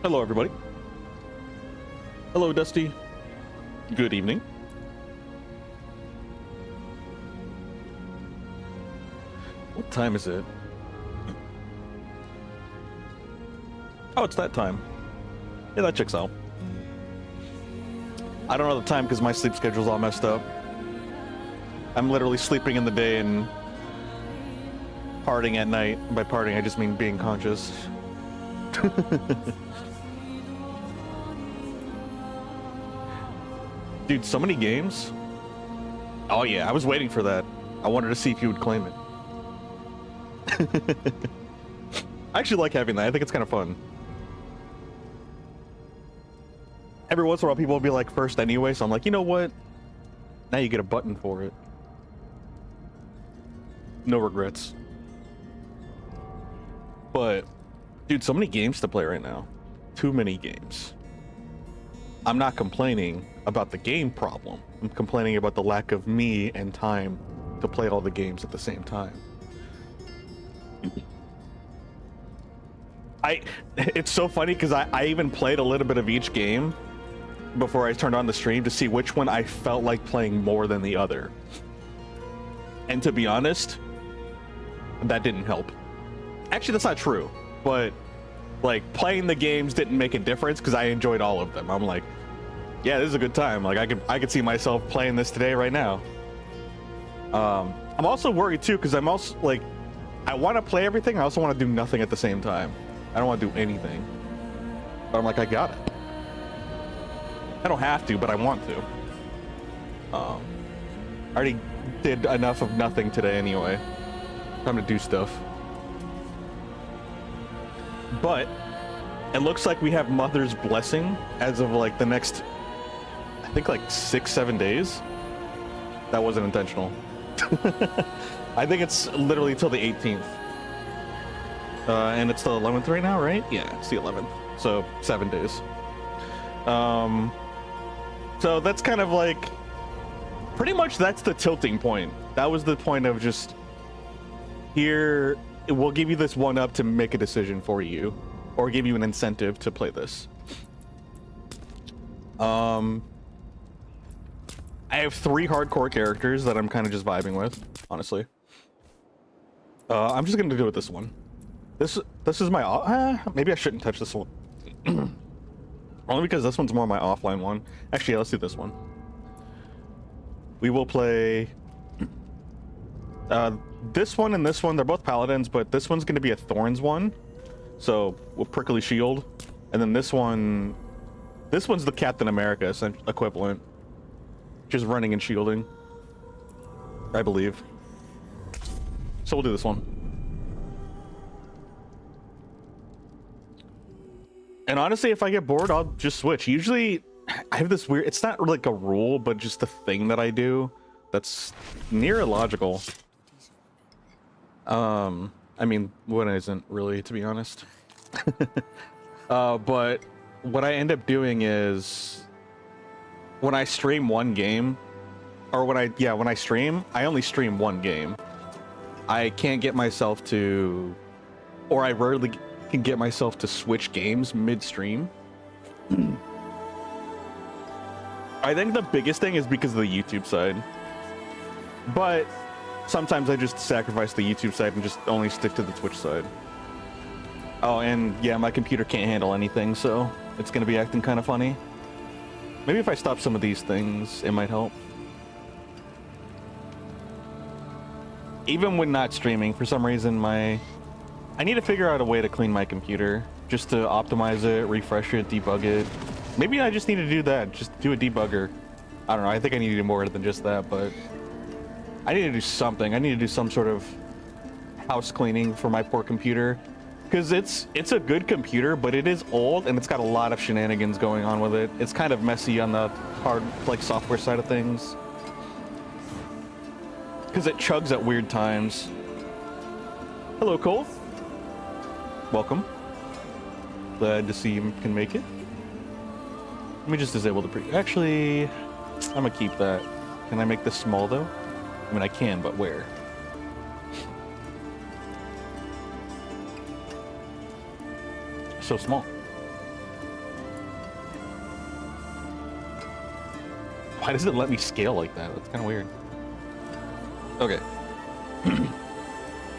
Hello, everybody. Hello, Dusty. Good evening. What time is it? Oh, it's that time. Yeah, that checks out. I don't know the time because my sleep schedule's all messed up. I'm literally sleeping in the day and partying at night. By partying, I just mean being conscious. Dude, so many games. Oh yeah, I was waiting for that. I wanted to see if you would claim it. I actually like having that. I think it's kind of fun. Every once in a while, people will be like first anyway, so I'm like, you know what? Now you get a button for it. No regrets. But, dude, so many games to play right now. Too many games. I'm not complaining about the game problem. I'm complaining about the lack of me and time to play all the games at the same time. It's so funny because I even played a little bit of each game before I turned on the stream to see which one I felt like playing more than the other. And to be honest, that didn't help. Actually, that's not true, but like playing the games didn't make a difference because I enjoyed all of them. I'm like, yeah, this is a good time. Like I could see myself playing this today right now. I'm also worried too because I'm also like, I want to play everything. I also want to do nothing at the same time. I don't want to do anything. But I'm like, I got it. I don't have to, but I want to. I already did enough of nothing today anyway. Time to do stuff. But it looks like we have Mother's Blessing as of like the next, I think like 6-7 days. That wasn't intentional. I think it's literally till the 18th. And it's the 11th right now, right? Yeah, it's the 11th. So 7 days. So that's kind of like, pretty much that's the tilting point. That was the point of just, here, we'll give you this one up to make a decision for you, or give you an incentive to play this. I have 3 hardcore characters that I'm kind of just vibing with, honestly. I'm just gonna do it this one. This is my maybe I shouldn't touch this one. Only because this one's more my offline one. Actually, yeah, let's do this one. We will play this one and this one. They're both paladins, but this one's going to be a thorns one, so we'll prickly shield. And then this one's the Captain America equivalent, just running and shielding, I believe. So we'll do this one. And honestly, if I get bored, I'll just switch. Usually, I have this weird, it's not like a rule, but just a thing that I do that's near illogical. I mean, what isn't really, to be honest. But what I end up doing is, when I stream one game, or when I stream, I only stream one game. I can't get myself to, or I rarely can get myself to switch games mid-stream. I think the biggest thing is because of the YouTube side. But sometimes I just sacrifice the YouTube side and just only stick to the Twitch side. Oh, and yeah, my computer can't handle anything, so it's gonna be acting kind of funny. Maybe if I stop some of these things, it might help. Even when not streaming, for some reason, I need to figure out a way to clean my computer, just to optimize it, refresh it, debug it. Maybe I just need to do that, just do a debugger. I don't know, I think I need to do more than just that, but I need to do something. I need to do some sort of house cleaning for my poor computer, because it's a good computer, but it is old and it's got a lot of shenanigans going on with it. It's kind of messy on the hard, like, software side of things, because it chugs at weird times. Hello, Cole. Welcome. Glad to see you can make it. Let me just disable the actually, I'm gonna keep that. Can I make this small though? I mean, I can, but where? So small. Why does it let me scale like that? That's kind of weird. Okay.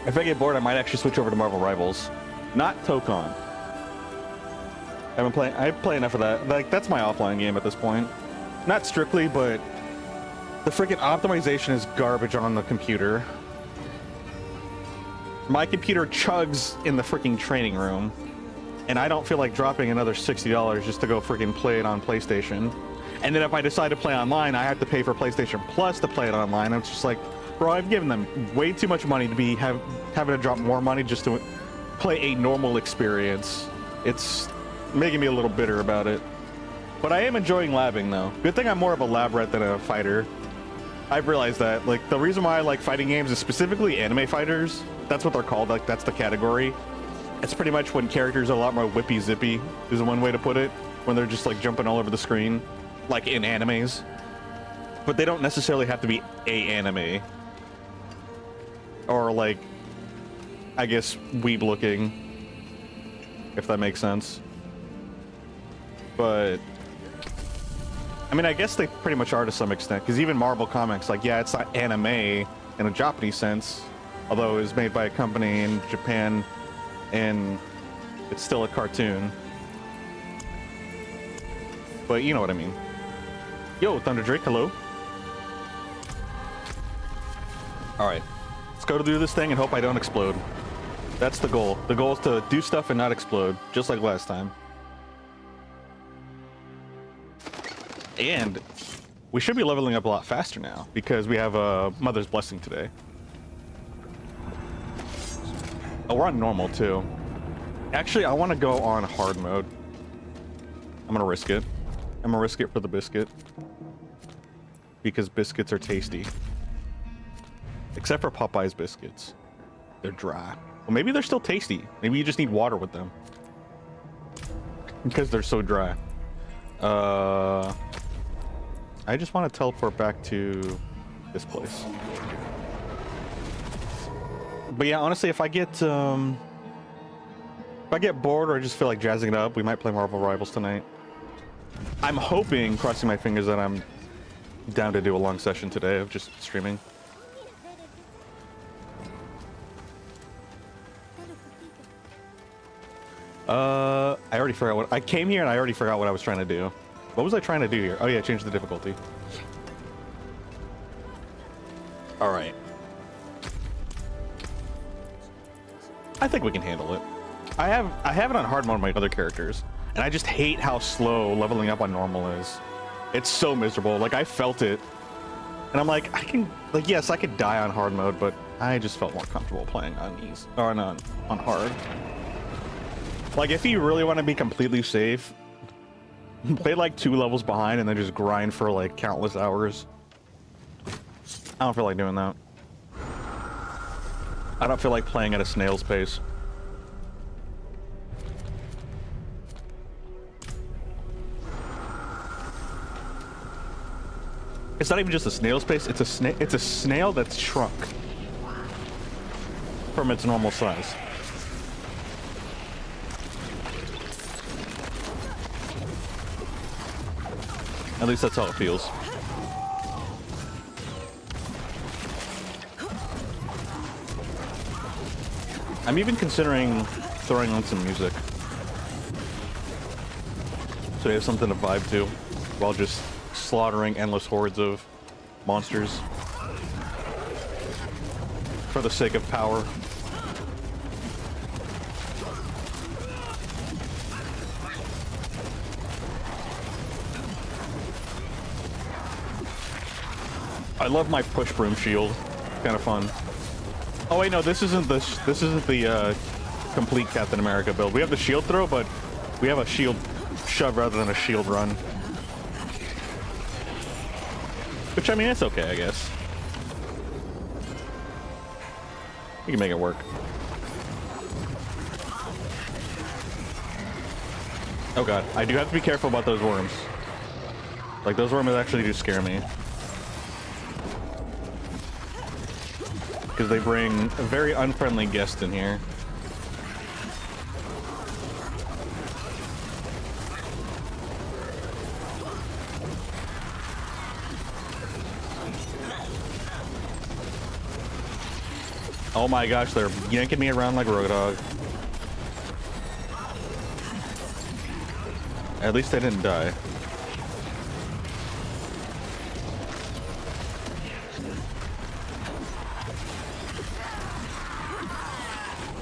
If I get bored, I might actually switch over to Marvel Rivals. Not Tokon. I play enough of that. Like, that's my offline game at this point. Not strictly, but the freaking optimization is garbage on the computer. My computer chugs in the freaking training room, and I don't feel like dropping another $60 just to go freaking play it on PlayStation. And then if I decide to play online, I have to pay for PlayStation Plus to play it online. I'm just like, bro, I've given them way too much money to be having to drop more money just to play a normal experience. It's making me a little bitter about it. But I am enjoying labbing, though. Good thing I'm more of a lab rat than a fighter. I've realized that. Like, the reason why I like fighting games is specifically anime fighters. That's what they're called. Like, that's the category. It's pretty much when characters are a lot more whippy zippy, is one way to put it. When they're just, like, jumping all over the screen. Like in animes. But they don't necessarily have to be a anime. Or, like, I guess, weeb looking. If that makes sense. But I mean, I guess they pretty much are to some extent, because even Marvel Comics, like, yeah, it's not anime in a Japanese sense, although it was made by a company in Japan, and it's still a cartoon. But you know what I mean. Yo, Thunder Drake, hello. Alright, let's go to do this thing and hope I don't explode. That's the goal. The goal is to do stuff and not explode, just like last time. And we should be leveling up a lot faster now because we have a Mother's Blessing today. Oh, we're on normal too. Actually, I want to go on hard mode. I'm gonna risk it. I'm gonna risk it for the biscuit because biscuits are tasty. Except for Popeye's biscuits. They're dry. Well, maybe they're still tasty. Maybe you just need water with them because they're so dry. I just want to teleport back to this place. But yeah, honestly, if I get bored or I just feel like jazzing it up, we might play Marvel Rivals tonight. I'm hoping, crossing my fingers, that I'm down to do a long session today of just streaming. I already forgot what I came here and I already forgot what I was trying to do. What was I trying to do here? Oh yeah, change the difficulty. All right. I think we can handle it. I have it on hard mode on my other characters, and I just hate how slow leveling up on normal is. It's so miserable. Like, I felt it, and I'm like, yes, I could die on hard mode, but I just felt more comfortable playing on easy or on hard. Like, if you really want to be completely safe, play like 2 levels behind and then just grind for like countless hours. I don't feel like doing that. I don't feel like playing at a snail's pace. It's not even just a snail's pace, it's a snail that's shrunk from its normal size. At least that's how it feels. I'm even considering throwing on some music, so we have something to vibe to while just slaughtering endless hordes of monsters for the sake of power. I love my push broom shield. Kind of fun. Oh wait, no, this isn't the complete Captain America build. We have the shield throw, but we have a shield shove rather than a shield run. Which, I mean, it's okay, I guess. We can make it work. Oh god, I do have to be careful about those worms. Like, those worms actually do scare me. Because they bring a very unfriendly guest in here. Oh my gosh, they're yanking me around like a road dog. At least they didn't die.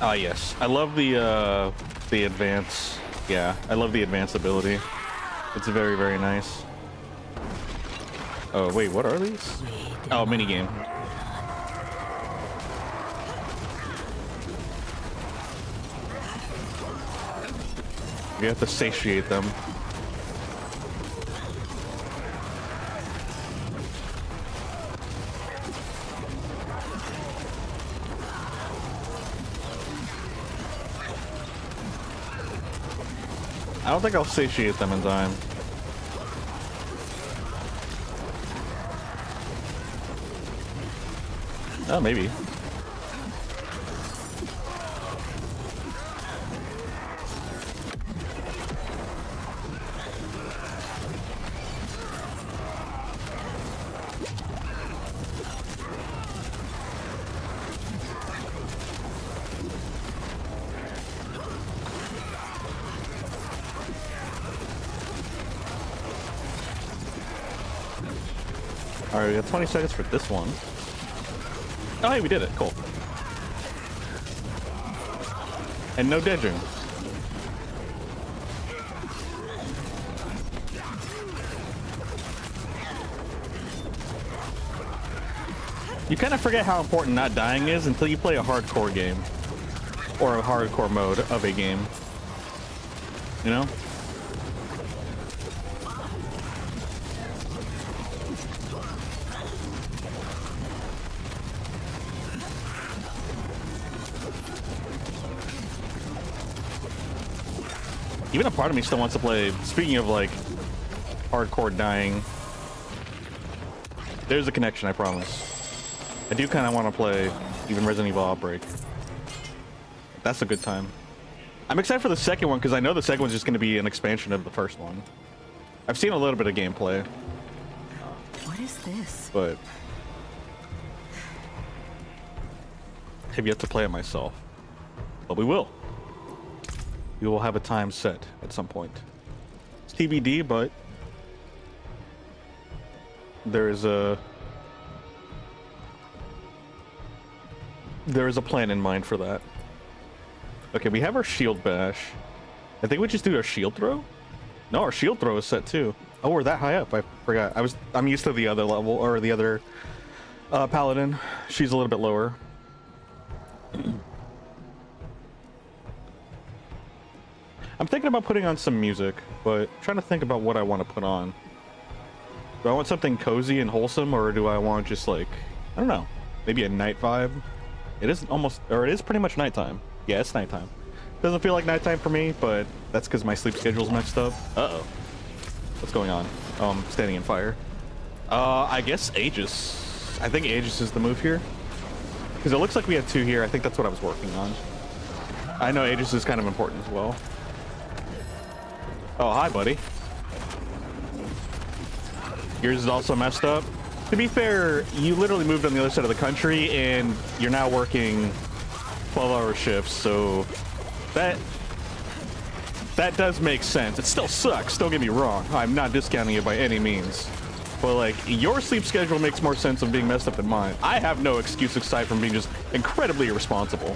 Ah, yes. I love the advance. Yeah, I love the advanced ability. It's very, very nice. Oh, wait, what are these? Oh, minigame. You have to satiate them. I don't think I'll satiate them in time. Oh, maybe. Alright, we got 20 seconds for this one. Oh, hey, we did it. Cool. And no dredging. You kind of forget how important not dying is until you play a hardcore game. Or a hardcore mode of a game. You know? Even a part of me still wants to play, speaking of like hardcore dying, there's a connection, I promise. I do kind of want to play even Resident Evil Outbreak. That's a good time. I'm excited for the second one because I know the second one's just going to be an expansion of the first one. I've seen a little bit of gameplay. What is this? But have yet to play it myself. But we will. We will have a time set at some point. It's TBD, but there is a plan in mind for that. Okay, we have our shield bash. I think we just do our shield throw. No, our shield throw is set too. Oh, we're that high up. I forgot. I'm used to the other level or the other Paladin. She's a little bit lower. I'm thinking about putting on some music, but trying to think about what I want to put on. Do I want something cozy and wholesome, or do I want just like, I don't know, maybe a night vibe? It is almost, or it is pretty much nighttime. Yeah, it's nighttime. Doesn't feel like nighttime for me, but that's because my sleep schedule's messed up. Uh-oh. What's going on? Oh, I'm standing in fire. I guess Aegis. I think Aegis is the move here. Because it looks like we had two here. I think that's what I was working on. I know Aegis is kind of important as well. Oh, hi, buddy. Yours is also messed up. To be fair, you literally moved on the other side of the country, and you're now working 12-hour shifts, so that does make sense. It still sucks, don't get me wrong. I'm not discounting it by any means. But, like, your sleep schedule makes more sense of being messed up than mine. I have no excuse aside from being just incredibly irresponsible.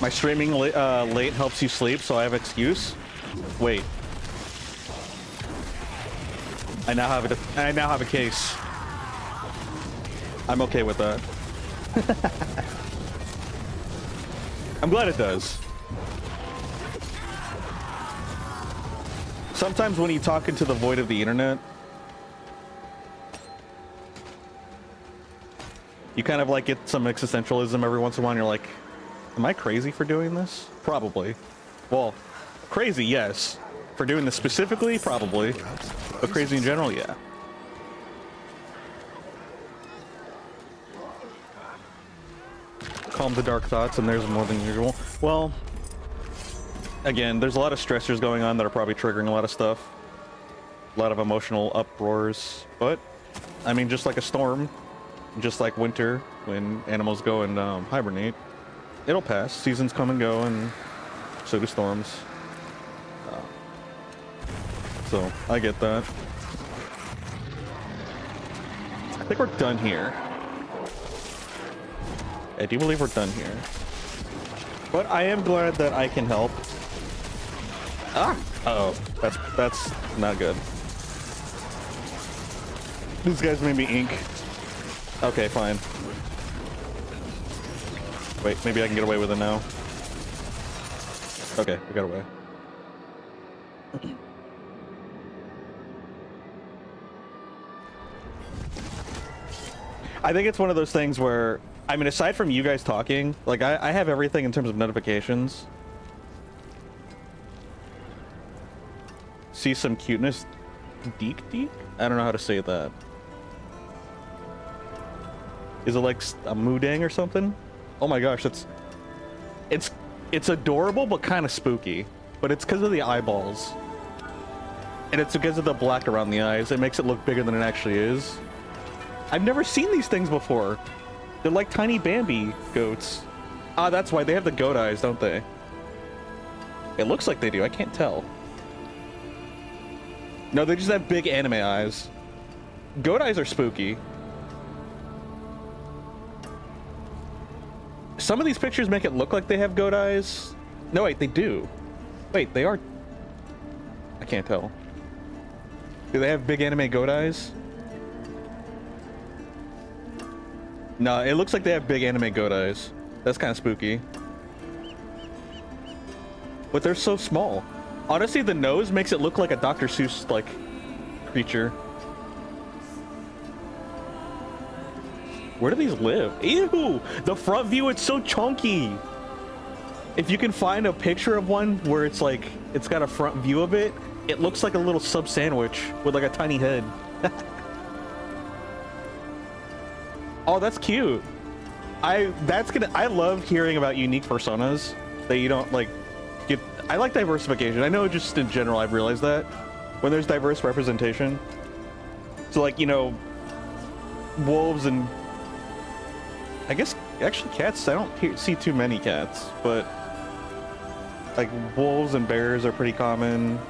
My streaming late helps you sleep, so I have excuse. Wait. I now have a case. I'm okay with that. I'm glad it does. Sometimes when you talk into the void of the internet, you kind of like get some existentialism every once in a while, and you're like, am I crazy for doing this? Probably. Well, crazy, yes. For doing this specifically, probably. But crazy in general, yeah. Calm the dark thoughts, and there's more than usual. Well, again, there's a lot of stressors going on that are probably triggering a lot of stuff. A lot of emotional uproars. But, I mean, just like a storm, just like winter, when animals go and hibernate, it'll pass. Seasons come and go, and so do storms. So, I get that. I think we're done here. I do believe we're done here. But I am glad that I can help. Ah! Uh-oh. That's not good. These guys made me ink. Okay, fine. Wait, maybe I can get away with it now. Okay, I got away. I think it's one of those things where, I mean, aside from you guys talking, like, I have everything in terms of notifications. See some cuteness. Deek? I don't know how to say that. Is it like a moodang or something? Oh my gosh, it's adorable but kind of spooky. But it's because of the eyeballs. And it's because of the black around the eyes. It makes it look bigger than it actually is. I've never seen these things before. They're like tiny Bambi goats. Ah, that's why they have the goat eyes, don't they? It looks like they do. I can't tell. No, they just have big anime eyes. Goat eyes are spooky. Some of these pictures make it look like they have goat eyes. No, wait, they do. Wait, they are... I can't tell. Do they have big anime goat eyes? No, it looks like they have big anime goat eyes. That's kind of spooky. But they're so small. Honestly, the nose makes it look like a Dr. Seuss, like, creature. Where do these live? Ew! The front view, it's so chunky! If you can find a picture of one where it's like, it's got a front view of it, it looks like a little sub sandwich with like a tiny head. Oh, that's cute. I love hearing about unique personas that you don't like get. I like diversification. I know just in general I've realized that when there's diverse representation. So like, you know, wolves and I guess actually cats, I don't see too many cats, but like wolves and bears are pretty common.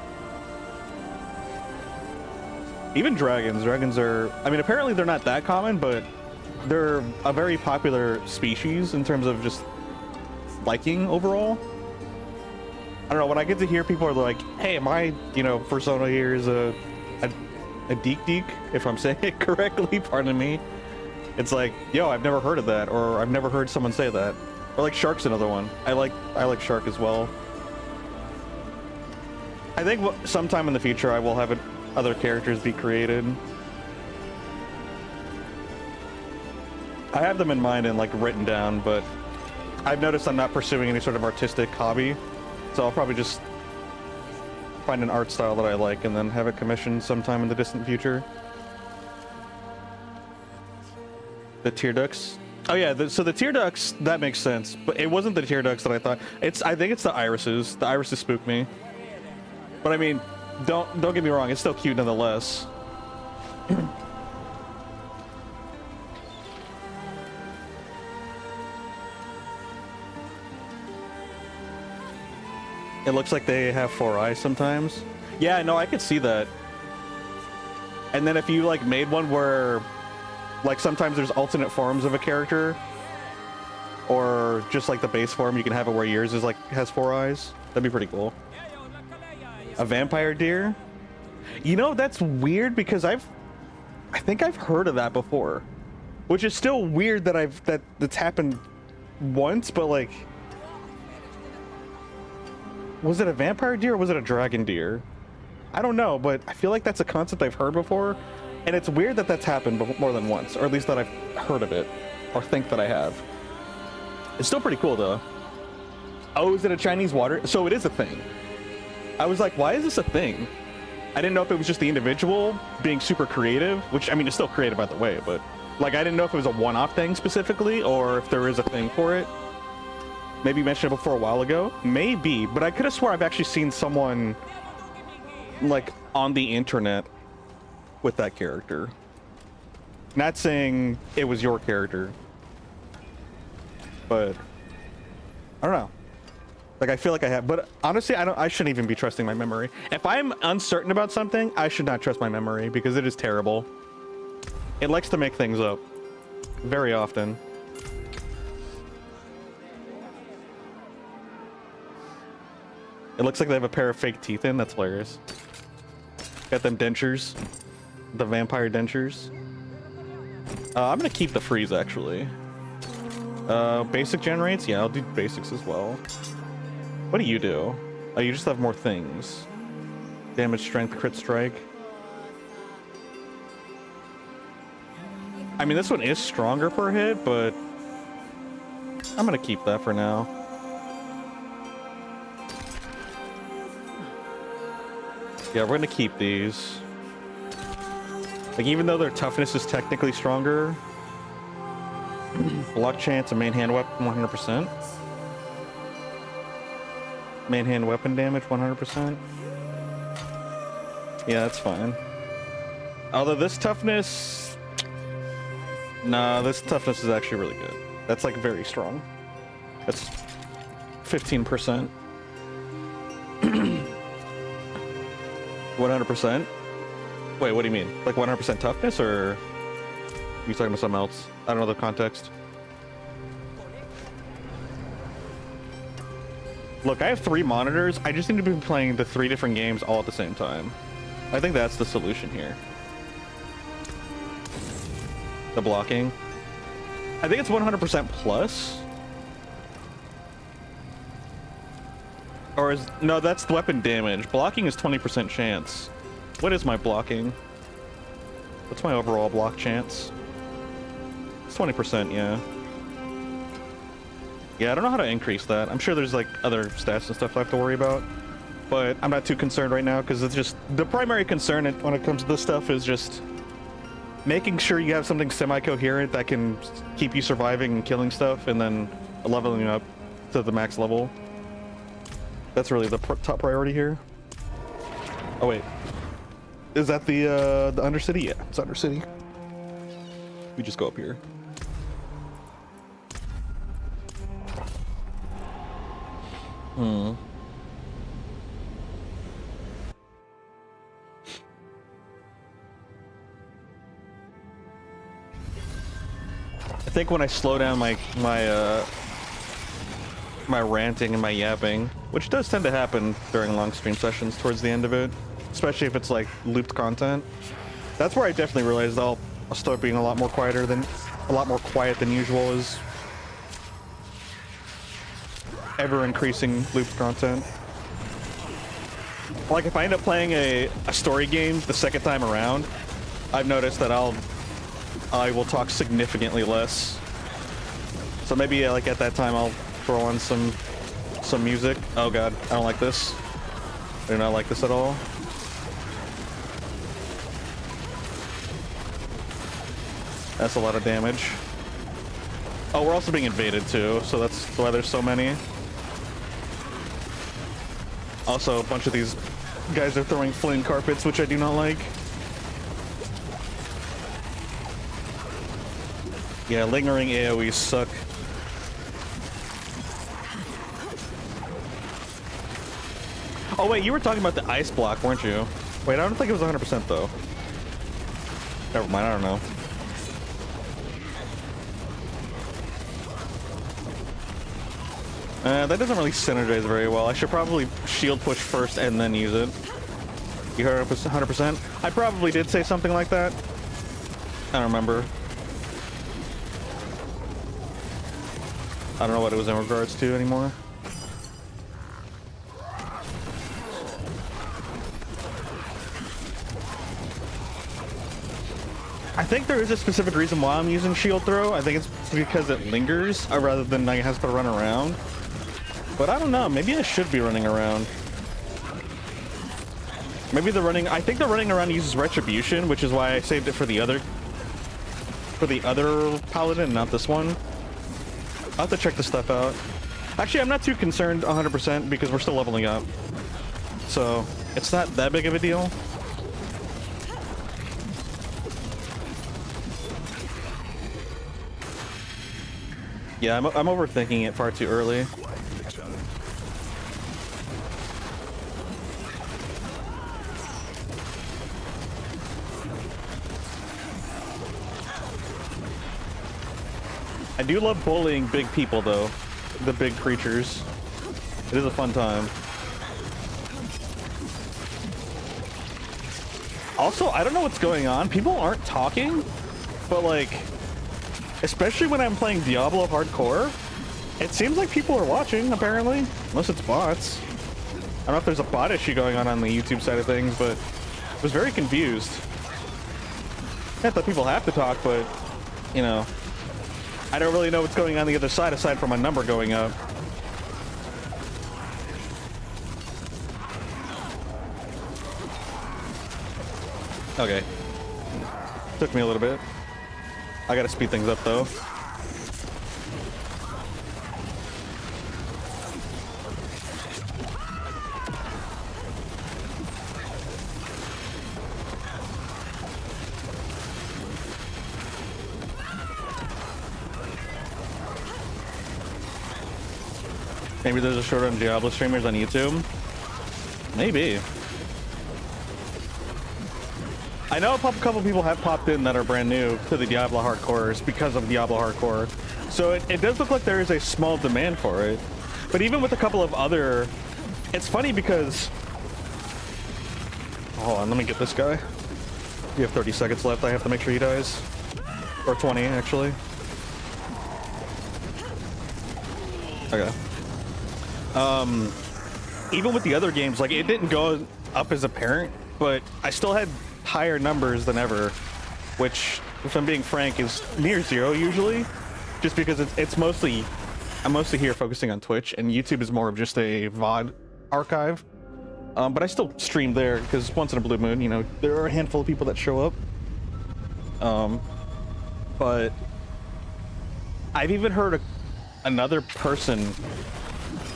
Even dragons. Dragons are, I mean, apparently they're not that common, but they're a very popular species in terms of just liking overall. I don't know, when I get to hear people are like, hey, my, you know, persona here is a deek, if I'm saying it correctly, pardon me. It's like, yo, I've never heard of that, or I've never heard someone say that. Or like shark's another one. I like shark as well. I think sometime in the future I will have other characters be created. I have them in mind and like written down, but I've noticed I'm not pursuing any sort of artistic hobby, so I'll probably just find an art style that I like and then have it commissioned sometime in the distant future. The tear ducts. Oh yeah, so the tear ducts, that makes sense, but it wasn't the tear ducts that I thought. I think it's the irises. The irises spook me. But I mean, don't get me wrong, it's still cute nonetheless. It looks like they have 4 eyes sometimes. Yeah, no, I could see that. And then if you like made one where like sometimes there's alternate forms of a character, or just like the base form, you can have it where yours is like has 4 eyes. That'd be pretty cool. A vampire deer? You know, that's weird because I think I've heard of that before, which is still weird that that's happened once, but like, was it a vampire deer or was it a dragon deer? I don't know, but I feel like that's a concept I've heard before, and it's weird that that's happened more than once, or at least that I've heard of it, or think that I have. It's still pretty cool though. Oh, is it a Chinese water? So it is a thing. I was like, why is this a thing? I didn't know if it was just the individual being super creative, which, I mean, it's still creative by the way, but like, I didn't know if it was a one-off thing specifically, or if there is a thing for it. Maybe you mentioned it before a while ago. Maybe, but I could have swore I've actually seen someone, like, on the internet with that character. Not saying it was your character, but I don't know. Like, I feel like I have, but honestly, I shouldn't even be trusting my memory. If I'm uncertain about something, I should not trust my memory because it is terrible. It likes to make things up very often. It looks like they have a pair of fake teeth in. That's hilarious. Got them dentures, the vampire dentures. I'm gonna keep the freeze actually. Basic generates? Yeah, I'll do basics as well. What do you do? Oh, you just have more things. Damage, strength, crit strike. I mean, this one is stronger per hit, but I'm gonna keep that for now. Yeah, we're gonna keep these. Like, even though their toughness is technically stronger, block chance and main hand weapon 100%. Main hand weapon damage 100%. Yeah, that's fine. Although this toughness, nah, this toughness is actually really good. That's like very strong. That's 15%. 100%. Wait, what do you mean? Like 100% toughness, or are you talking about something else? I don't know the context. Look, I have 3 monitors. I just need to be playing the 3 different games all at the same time. I think that's the solution here. The blocking. I think it's 100% plus. Or is... No, that's the weapon damage. Blocking is 20% chance. What is my blocking? What's my overall block chance? It's 20%, yeah. Yeah, I don't know how to increase that. I'm sure there's like other stats and stuff I have to worry about, but I'm not too concerned right now because it's just the primary concern when it comes to this stuff is just making sure you have something semi-coherent that can keep you surviving and killing stuff, and then leveling up to the max level. That's really the top priority here. Oh wait, is that the Undercity? Yeah, it's Undercity. We just go up here. I think when I slow down my ranting and my yapping, which does tend to happen during long stream sessions towards the end of it, especially if it's like looped content, that's where I definitely realized I'll start being a lot more quiet than usual as ever increasing looped content. Like if I end up playing a story game the second time around, I've noticed that I will talk significantly less. So maybe like at that time I'll throw on some music. Oh god, I don't like this. I do not like this at all. That's a lot of damage. Oh, we're also being invaded too, so that's why there's so many. Also, a bunch of these guys are throwing flame carpets, which I do not like. Yeah, lingering AoEs suck. Oh wait, you were talking about the ice block, weren't you? Wait, I don't think it was 100% though. Never mind, I don't know. That doesn't really synergize very well. I should probably shield push first and then use it. You heard it was 100%? I probably did say something like that. I don't remember. I don't know what it was in regards to anymore. I think there is a specific reason why I'm using shield throw. I think it's because it lingers rather than like it has to run around. But I don't know, maybe I should be running around. Maybe the running. I think the running around uses retribution, which is why I saved it for the other paladin, not this one. I'll have to check this stuff out. Actually, I'm not too concerned 100% because we're still leveling up, so it's not that big of a deal. Yeah, I'm overthinking it far too early. I do love bullying big people, though. The big creatures. It is a fun time. Also, I don't know what's going on. People aren't talking, but like, especially when I'm playing Diablo hardcore, it seems like people are watching, apparently. Unless it's bots. I don't know if there's a bot issue going on the YouTube side of things, but I was very confused. Not that people have to talk, but, you know, I don't really know what's going on the other side aside from a number going up. Okay. Took me a little bit. I gotta speed things up though. Maybe there's a short on Diablo streamers on YouTube. Maybe. I know a couple people have popped in that are brand new to the Diablo hardcores because of Diablo hardcore. So it does look like there is a small demand for it. But even with a couple of other... It's funny because... Hold on, let me get this guy. You have 30 seconds left. I have to make sure he dies. Or 20, actually. Okay. Even with the other games, like, it didn't go up as apparent, but I still had higher numbers than ever, which, if I'm being frank, is near zero usually, just because it's mostly, I'm mostly here focusing on Twitch, and YouTube is more of just a VOD archive. But I still stream there because once in a blue moon, you know, there are a handful of people that show up. But I've even heard another person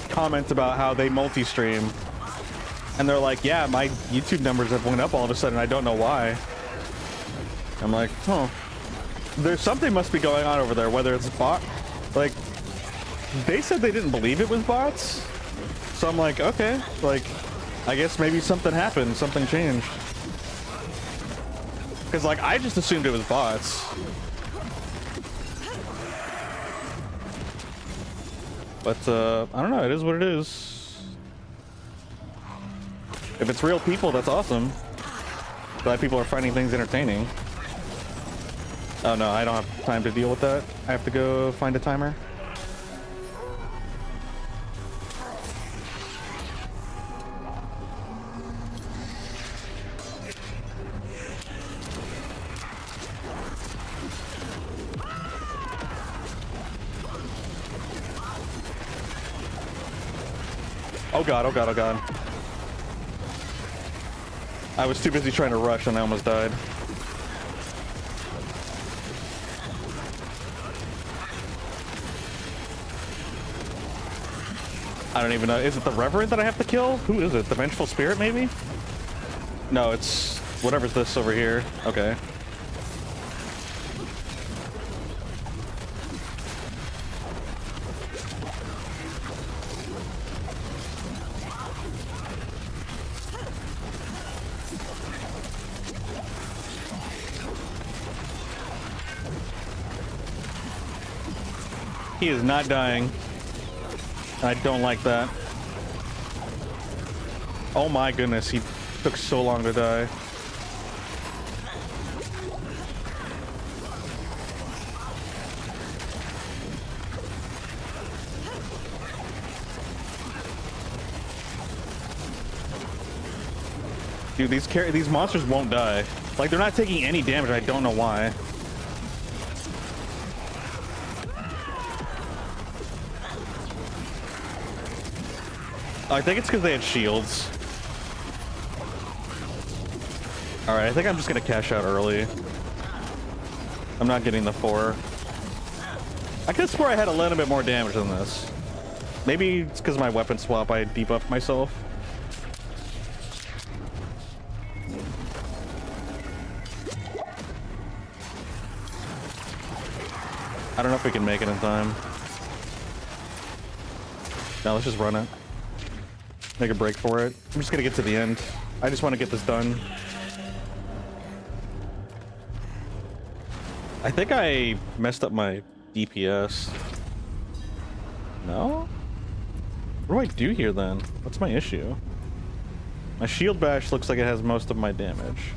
comment about how they multi-stream, and they're like, yeah, my YouTube numbers have went up all of a sudden. I don't know why. I'm like, oh, there's something must be going on over there, whether it's bot. Like, they said they didn't believe it was bots, so I'm like, okay, like, I guess maybe something happened, something changed. Because, like, I just assumed it was bots. But, I don't know, it is what it is. If it's real people, that's awesome. Glad people are finding things entertaining. Oh no, I don't have time to deal with that. I have to go find a timer. Oh god, oh god, oh god. I was too busy trying to rush and I almost died. I don't even know. Is it the Reverend that I have to kill? Who is it? The Vengeful Spirit, maybe? No, it's whatever's this over here. Okay. He is not dying. I don't like that. Oh my goodness, he took so long to die. Dude, these monsters won't die. Like, they're not taking any damage. I don't know why. I think it's because they had shields. All right, I think I'm just gonna cash out early. I'm not getting the 4. I could swear I had a little bit more damage than this. Maybe it's because of my weapon swap, I debuffed myself. I don't know if we can make it in time. No, let's just run it. Make a break for it. I'm just gonna get to the end. I just want to get this done. I think I messed up my DPS. No? What do I do here then? What's my issue? My shield bash looks like it has most of my damage.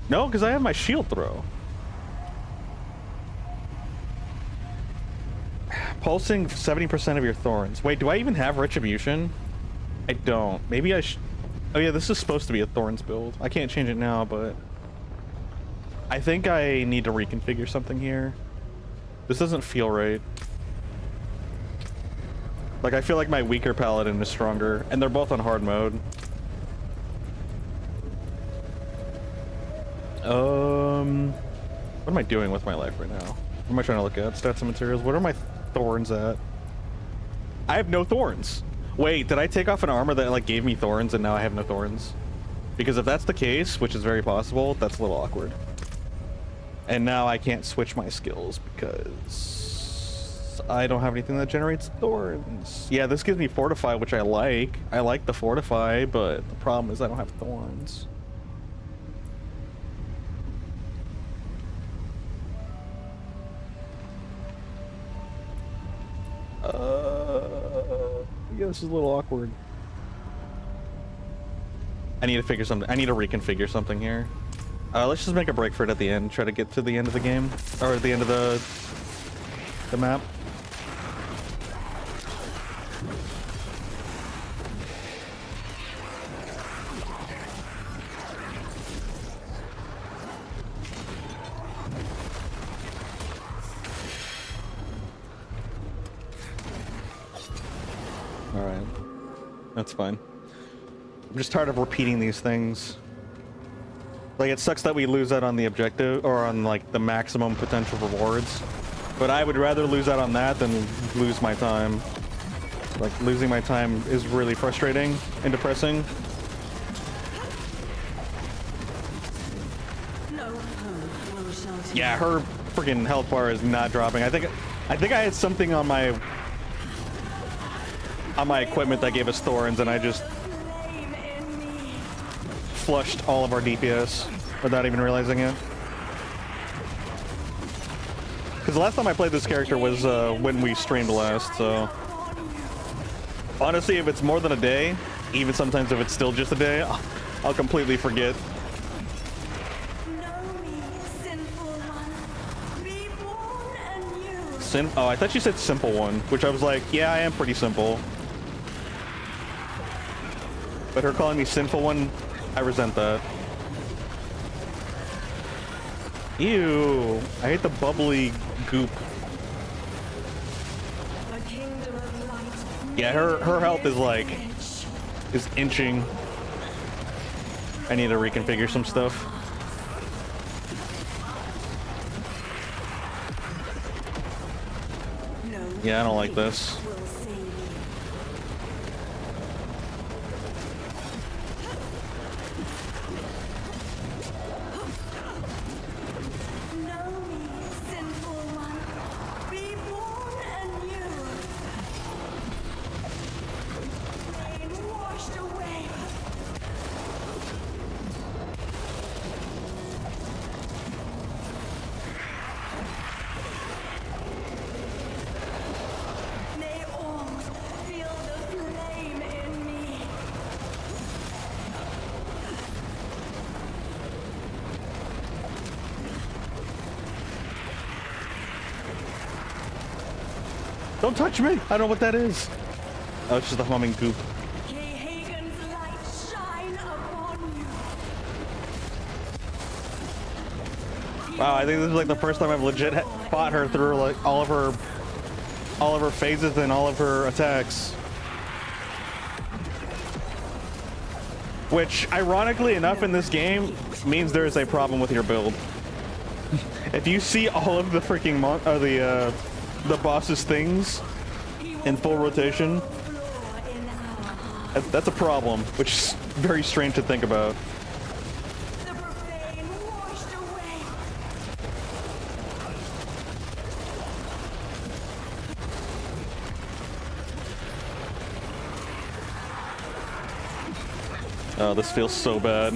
No, because I have my shield throw. Pulsing 70% of your thorns. Wait, do I even have retribution? I don't. Maybe I should. Oh yeah, this is supposed to be a thorns build. I can't change it now, but I think I need to reconfigure something here. This doesn't feel right. Like, I feel like my weaker paladin is stronger, and they're both on hard mode. What am I doing with my life right now? What am I trying to look at? Stats and materials. What are my thorns at? I have no thorns. Wait, did I take off an armor that like gave me thorns and now I have no thorns? Because if that's the case, which is very possible, that's a little awkward. And now I can't switch my skills because I don't have anything that generates thorns. Yeah, this gives me fortify, which I like. I like the fortify, but the problem is I don't have thorns. Yeah, this is a little awkward. I need to figure something. I need to reconfigure something here. Let's just make a break for it at the end. Try to get to the end of the game, or at the end of the map. All right, that's fine. I'm just tired of repeating these things. Like, it sucks that we lose out on the objective, or on, like, the maximum potential rewards. But I would rather lose out on that than lose my time. Like, losing my time is really frustrating and depressing. Yeah, her freaking health bar is not dropping. I think I had something on my equipment that gave us thorns, and I just flushed all of our DPS without even realizing it. Because the last time I played this character was when we streamed last, so... Honestly, if it's more than a day, even sometimes if it's still just a day, I'll completely forget. Oh, I thought you said simple one, which I was like, yeah, I am pretty simple. But her calling me sinful one, I resent that. Ew, I hate the bubbly goop. Yeah, her health is like, is inching. I need to reconfigure some stuff. Yeah, I don't like this. Don't touch me! I don't know what that is. Oh, it's just the humming goop. Wow, I think this is like the first time I've legit fought her through like all of her phases and all of her attacks. Which, ironically enough, in this game means there is a problem with your build. If you see all of the freaking the boss's things in full rotation, that's a problem, which is very strange to think about. Oh, this feels so bad.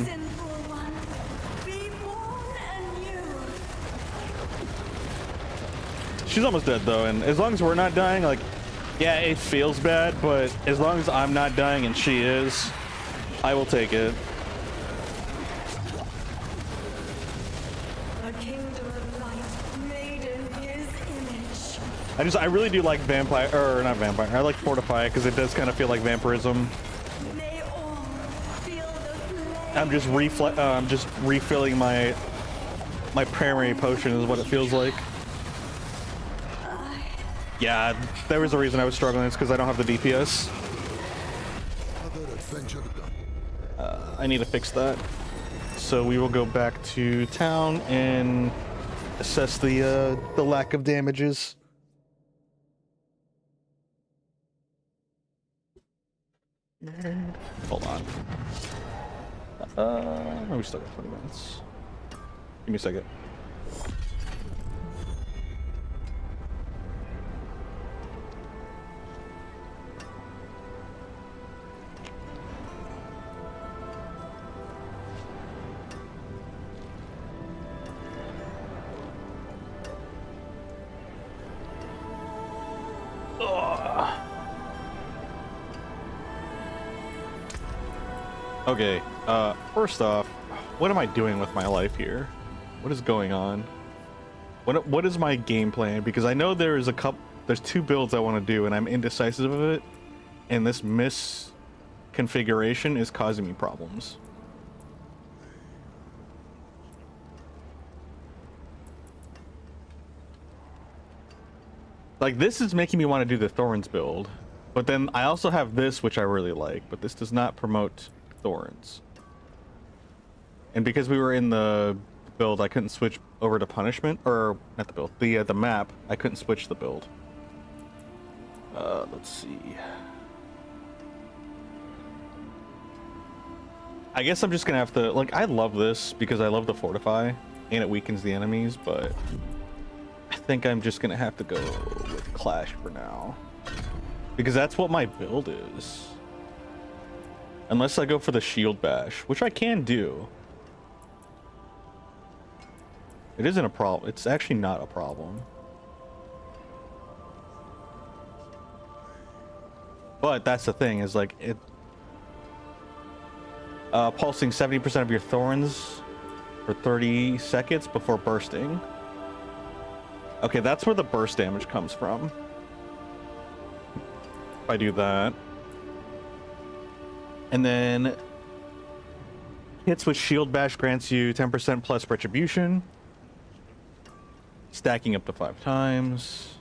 She's almost dead though, and as long as we're not dying, like, yeah, it feels bad, but as long as I'm not dying and she is, I will take it. A kingdom of light made in his image. I really do like vampire, or not vampire, I like fortify because it does kind of feel like vampirism. They all feel the flame. I'm just refilling my primary potion is what it feels like. Yeah, there was a reason I was struggling. It's because I don't have the DPS. I need to fix that. So we will go back to town and assess the lack of damages. Hold on. We still got 20 minutes. Give me a second. Okay, first off, what am I doing with my life here? What is going on? What is my game plan? Because I know there's two builds I want to do, and I'm indecisive of it, and this misconfiguration is causing me problems. Like, this is making me want to do the Thorns build, but then I also have this, which I really like, but this does not promote Thorns. And because we were in the build, I couldn't switch over to punishment, or not the build, the map. I couldn't switch the build. Let's see. I guess I'm just gonna have to, like, I love this because I love the fortify and it weakens the enemies, but I think I'm just gonna have to go with Clash for now because that's what my build is. Unless I go for the shield bash, which I can do. It isn't a problem. It's actually not a problem. But that's the thing, is like it pulsing 70% of your thorns for 30 seconds before bursting. Okay, that's where the burst damage comes from. If I do that. And then hits with shield bash grants you 10% plus retribution, stacking up to 5 times.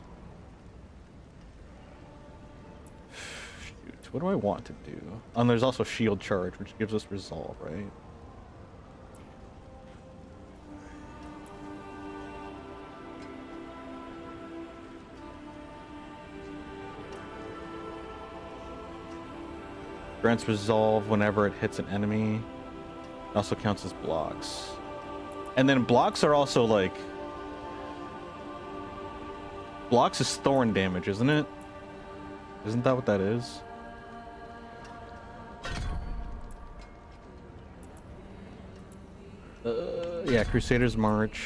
Shoot, what do I want to do? And there's also shield charge, which gives us resolve, right? Grants resolve whenever it hits an enemy. It also counts as blocks. And then blocks are also like... Blocks is thorn damage, isn't it? Isn't that what that is? Yeah, Crusader's March.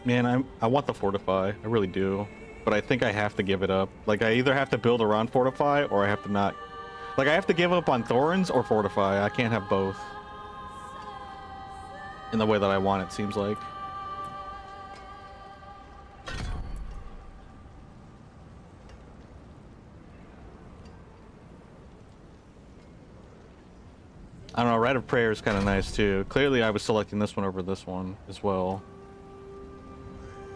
Man, I want the fortify. I really do. But I think I have to give it up. Like, I either have to build around fortify or I have to not. Like, I have to give up on thorns or fortify. I can't have both. In the way that I want, it seems like. I don't know, Rite of Prayer is kind of nice too. Clearly I was selecting this one over this one as well.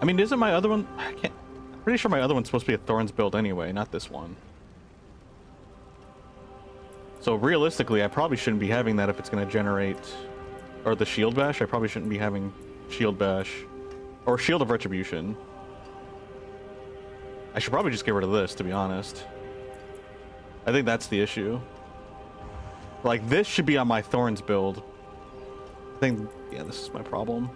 I mean, isn't my other one... I'm pretty sure my other one's supposed to be a Thorns build anyway, not this one. So realistically, I probably shouldn't be having that if it's going to generate... Or the Shield Bash, I probably shouldn't be having Shield Bash. Or Shield of Retribution. I should probably just get rid of this, to be honest. I think that's the issue. Like, this should be on my Thorns build. I think, yeah, this is my problem.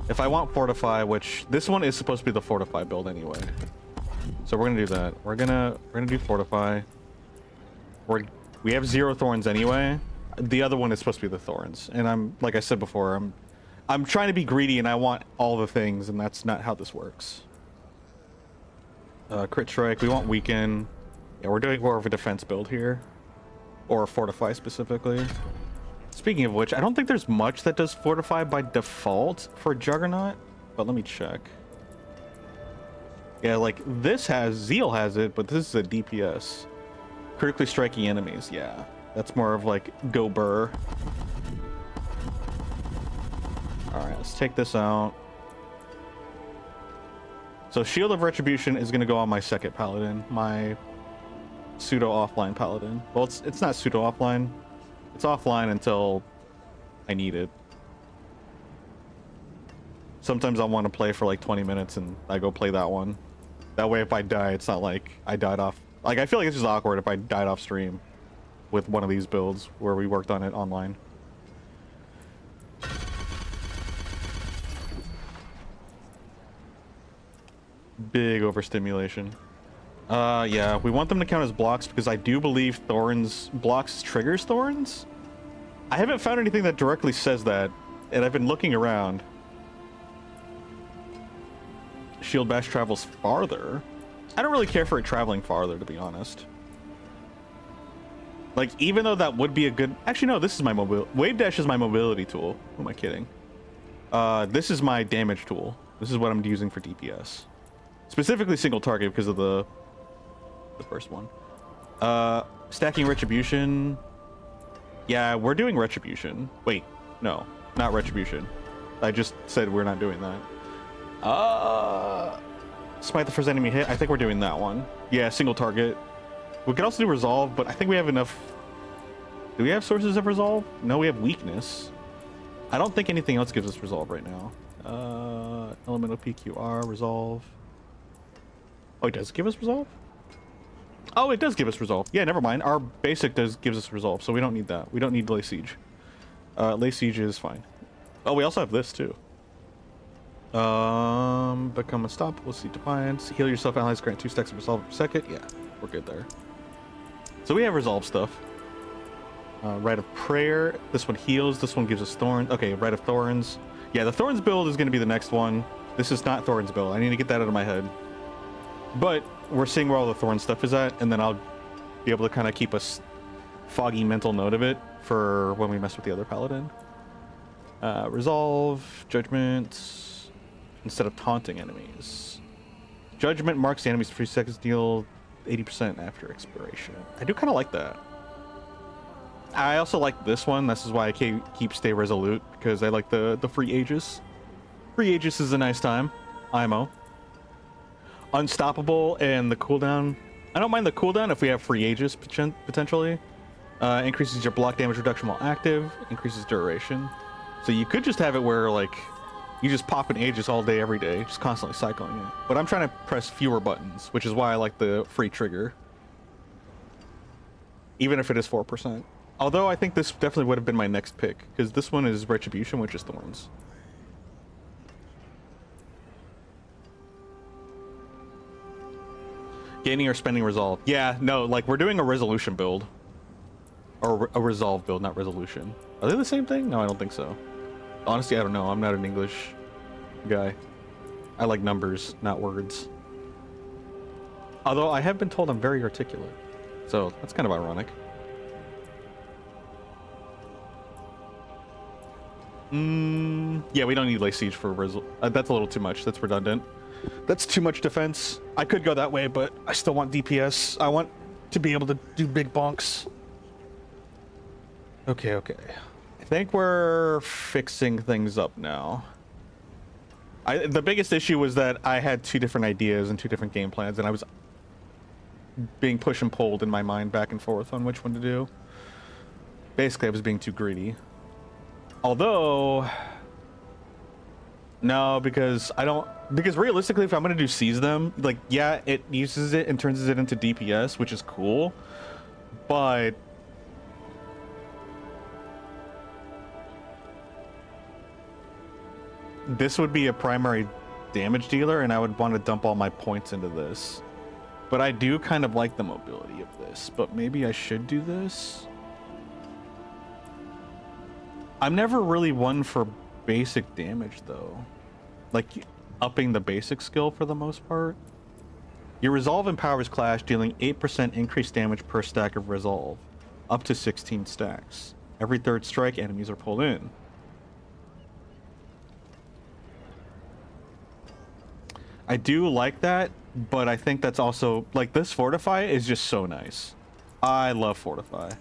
If I want Fortify, which this one is supposed to be the Fortify build anyway. So we're gonna do that. We're gonna do Fortify. We have 0 Thorns anyway. The other one is supposed to be the Thorns. And I'm, like I said before, I'm trying to be greedy and I want all the things, and that's not how this works. Crit Strike, we want Weaken. Yeah, we're doing more of a defense build here. Or Fortify specifically. Speaking of which, I don't think there's much that does Fortify by default for Juggernaut, but let me check. Yeah, like this has, Zeal has it, but this is a DPS. Critically striking enemies, yeah. That's more of like go burr. Alright, let's take this out. So Shield of Retribution is gonna go on my second Paladin, my pseudo offline Paladin. Well, it's not pseudo offline. It's offline until I need it. Sometimes I want to play for like 20 minutes and I go play that one. That way if I die, it's not like I died off. Like, I feel like it's just awkward if I died off stream with one of these builds where we worked on it online. Big overstimulation. Yeah, we want them to count as blocks because I do believe Thorns blocks triggers Thorns. I haven't found anything that directly says that, and I've been looking around. Shield Bash travels farther. I don't really care for it traveling farther, to be honest. Like, even though that would be a good... Actually, no, this is my mobile... Wave Dash is my mobility tool. Who am I kidding? This is my damage tool. This is what I'm using for DPS. Specifically single target because of the first one. Stacking Retribution. Yeah, we're doing Retribution. Wait, no, not Retribution. I just said we're not doing that. Smite the first enemy hit. I think we're doing that one. Yeah, single target. We can also do Resolve, but I think we have enough. Do we have sources of Resolve? No, we have Weakness. I don't think anything else gives us Resolve right now. Elemental PQR, Resolve. Oh, it does give us Resolve? Oh, it does give us Resolve. Yeah, never mind. Our basic gives us Resolve, so we don't need that. We don't need Lay Siege. Lay Siege is fine. Oh, we also have this too. Become unstoppable. See Defiance. Heal yourself. Allies grant 2 stacks of Resolve per second. Yeah, we're good there. So we have Resolve stuff. Rite of Prayer. This one heals. This one gives us Thorns. Okay, Rite of Thorns. Yeah, the Thorns build is going to be the next one. This is not Thorns build. I need to get that out of my head. But we're seeing where all the Thorn stuff is at, and then I'll be able to kind of keep a foggy mental note of it for when we mess with the other Paladin. Resolve, Judgment, instead of taunting enemies. Judgment marks the enemies for 3 seconds, deal 80% after expiration. I do kind of like that. I also like this one. This is why I keep Stay Resolute, because I like the free Aegis. Free Aegis is a nice time. IMO. Unstoppable and the cooldown. I don't mind the cooldown if we have free Aegis potentially. Increases your block damage reduction while active. Increases duration. So you could just have it where like you just pop an Aegis all day every day, just constantly cycling it. But I'm trying to press fewer buttons, which is why I like the free trigger. Even if it is 4%. Although I think this definitely would have been my next pick, because this one is Retribution, which is Thorns. Gaining or spending Resolve. Yeah, no, like we're doing a Resolution build. Or a Resolve build, not Resolution. Are they the same thing? No, I don't think so. Honestly, I don't know. I'm not an English guy. I like numbers, not words. Although I have been told I'm very articulate. So that's kind of ironic. Yeah, we don't need Lay Siege for that's a little too much. That's redundant. That's too much defense. I could go that way, but I still want DPS. I want to be able to do big bonks. Okay. I think we're fixing things up now. The biggest issue was that I had two different ideas and two different game plans, and I was being pushed and pulled in my mind back and forth on which one to do. Basically, I was being too greedy. Although, no, because realistically, if I'm gonna do seize them, like, yeah, it uses it and turns it into DPS, which is cool, but this would be a primary damage dealer, and I would want to dump all my points into this. But I do kind of like the mobility of this, but maybe I should do this. I'm never really one for basic damage, though. Like, upping the basic skill for the most part. Your resolve empowers Clash, dealing 8% increased damage per stack of resolve, up to 16 stacks. Every third strike, enemies are pulled in. I do like that, but I think that's also, like, this Fortify is just so nice. I love Fortify.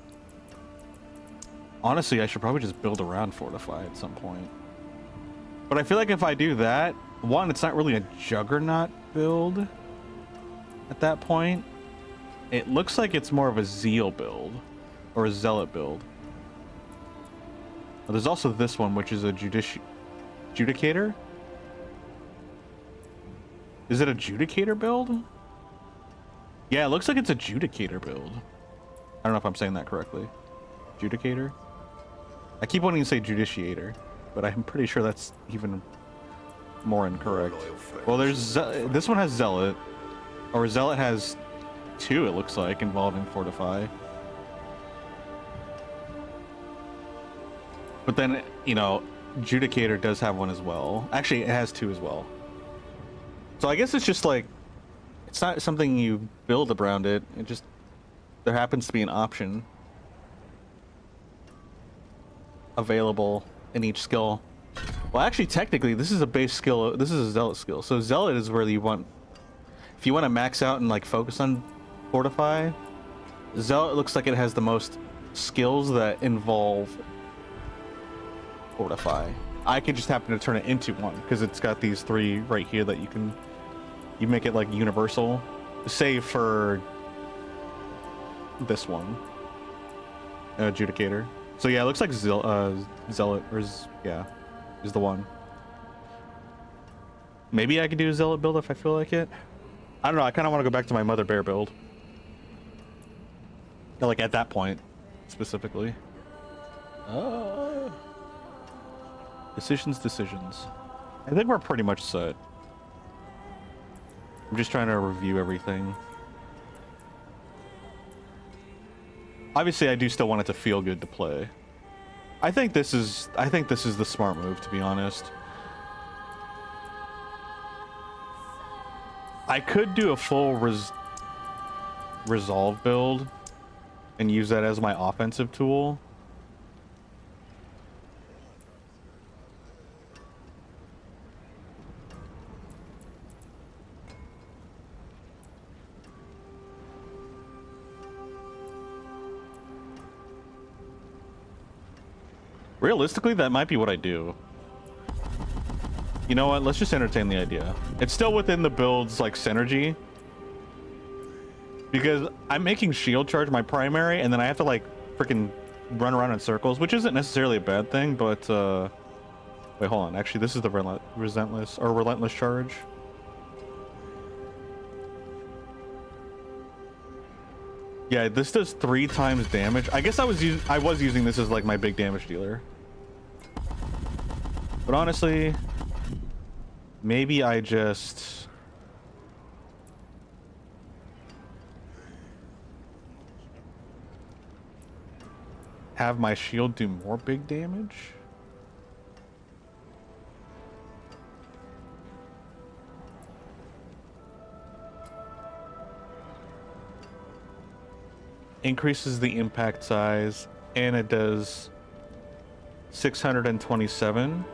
Honestly, I should probably just build around Fortify at some point. But I feel like if I do that, one, it's not really a Juggernaut build at that point. It looks like it's more of a Zeal build, or a Zealot build. But there's also this one, which is a Judicator. Is it a Judicator build? Yeah, it looks like it's a Judicator build. I don't know if I'm saying that correctly. Judicator? I keep wanting to say Judiciator, but I'm pretty sure that's even more incorrect. Well, there's this one has Zealot, or Zealot has two, it looks like, involving Fortify. But then, you know, Judicator does have one as well. Actually, it has two as well. So I guess it's just like, it's not something you build around it. It just, there happens to be an option available in each skill. Well, actually, technically, this is a base skill. This is a Zealot skill. So Zealot is where you want, if you want to max out and like focus on Fortify, Zealot looks like it has the most skills that involve Fortify. I could just happen to turn it into one because it's got these three right here that you make it like universal, save for this one, Adjudicator. So yeah, it looks like Zealot, yeah, is the one. Maybe I could do a Zealot build if I feel like it. I don't know, I kind of want to go back to my Mother Bear build. Like at that point, specifically. Decisions. I think we're pretty much set. I'm just trying to review everything. Obviously, I do still want it to feel good to play. I think this is the smart move, to be honest. I could do a full resolve build and use that as my offensive tool. Realistically, that might be what I do. You know what? Let's just entertain the idea. It's still within the build's like synergy, because I'm making shield charge my primary, and then I have to like freaking run around in circles, which isn't necessarily a bad thing. But wait, hold on. Actually, this is the relentless charge. Yeah, this does 3 times damage. I guess I was using this as like my big damage dealer. But honestly, maybe I just have my shield do more big damage. Increases the impact size, and it does 627.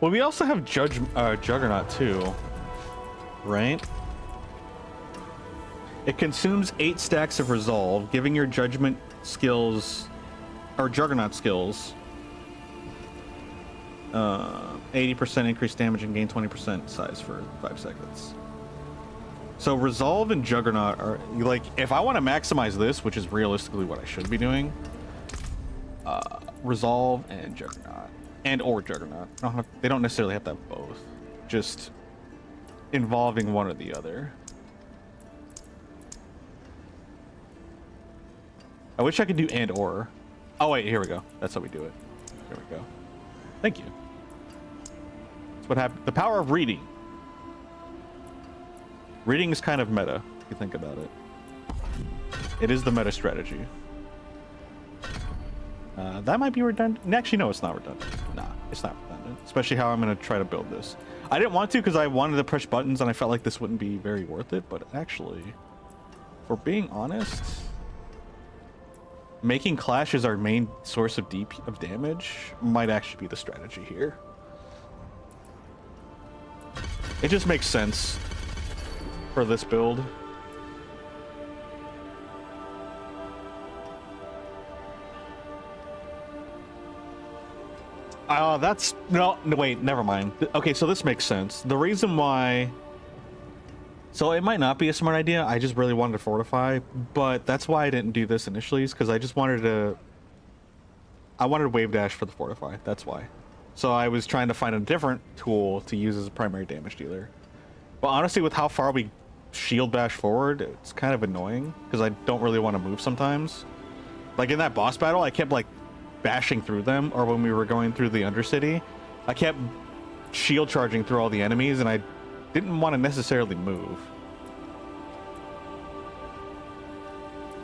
Well, we also have Juggernaut too, right? It consumes 8 stacks of resolve, giving your judgment skills or juggernaut skills 80% increased damage and gain 20% size for 5 seconds. So resolve and juggernaut are like, if I want to maximize this, which is realistically what I should be doing, resolve and juggernaut or juggernaut. They don't necessarily have to have both, just involving one or the other. I wish I could do and or. Oh wait, here we go. That's how we do it. There we go. Thank you. That's what happened. The power of reading. Reading is kind of meta, if you think about it. It is the meta strategy. That might be redundant. Actually, no, it's not redundant. Nah, it's not redundant. Especially how I'm going to try to build this. I didn't want to because I wanted to push buttons and I felt like this wouldn't be very worth it. But actually, for being honest, making clashes our main source of damage might actually be the strategy here. It just makes sense for this build. That's no, wait, never mind. Okay, so this makes sense. The reason why, so it might not be a smart idea. I just really wanted to fortify, but that's why I didn't do this initially, is because I just wanted to, I wanted wave dash for the fortify. That's why. So I was trying to find a different tool to use as a primary damage dealer. But honestly, with how far we shield bash forward, it's kind of annoying because I don't really want to move sometimes. Like in that boss battle, I kept like bashing through them, or when we were going through the Undercity, I kept shield charging through all the enemies and I didn't want to necessarily move.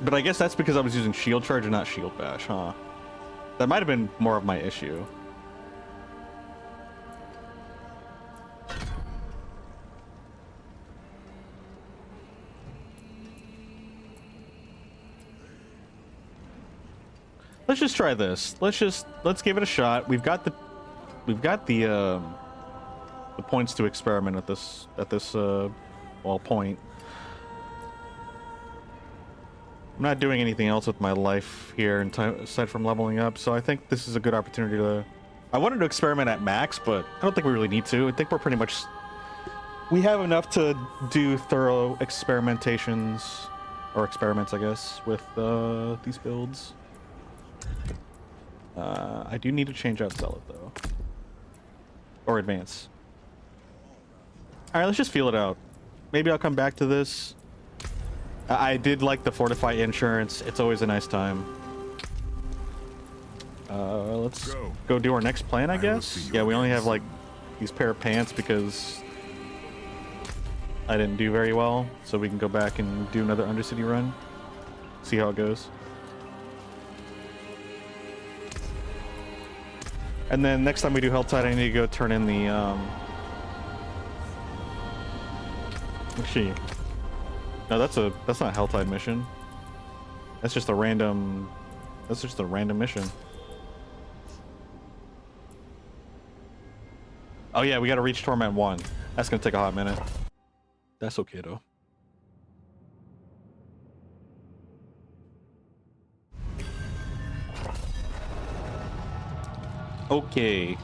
But I guess that's because I was using shield charge and not shield bash, huh? That might have been more of my issue. Let's just try this. Let's give it a shot. We've got the points to experiment at this point. I'm not doing anything else with my life here aside from leveling up, so I think this is a good opportunity to. I wanted to experiment at max, but I don't think we really need to. I think we're pretty much. We have enough to do thorough experiments, I guess, with these builds. I do need to change out Zealot though, or Advance. All right, let's just feel it out. Maybe I'll come back to this. I did like the Fortify insurance. It's always a nice time. Let's go do our next plan, I guess. Yeah, we only have like these pair of pants because I didn't do very well, so we can go back and do another Undercity run. See how it goes. And then next time we do Helltide, I need to go turn in the actually, no, that's not a Helltide mission. That's just a random mission. Oh yeah, we gotta reach Torment 1. That's gonna take a hot minute. That's okay though. Okay.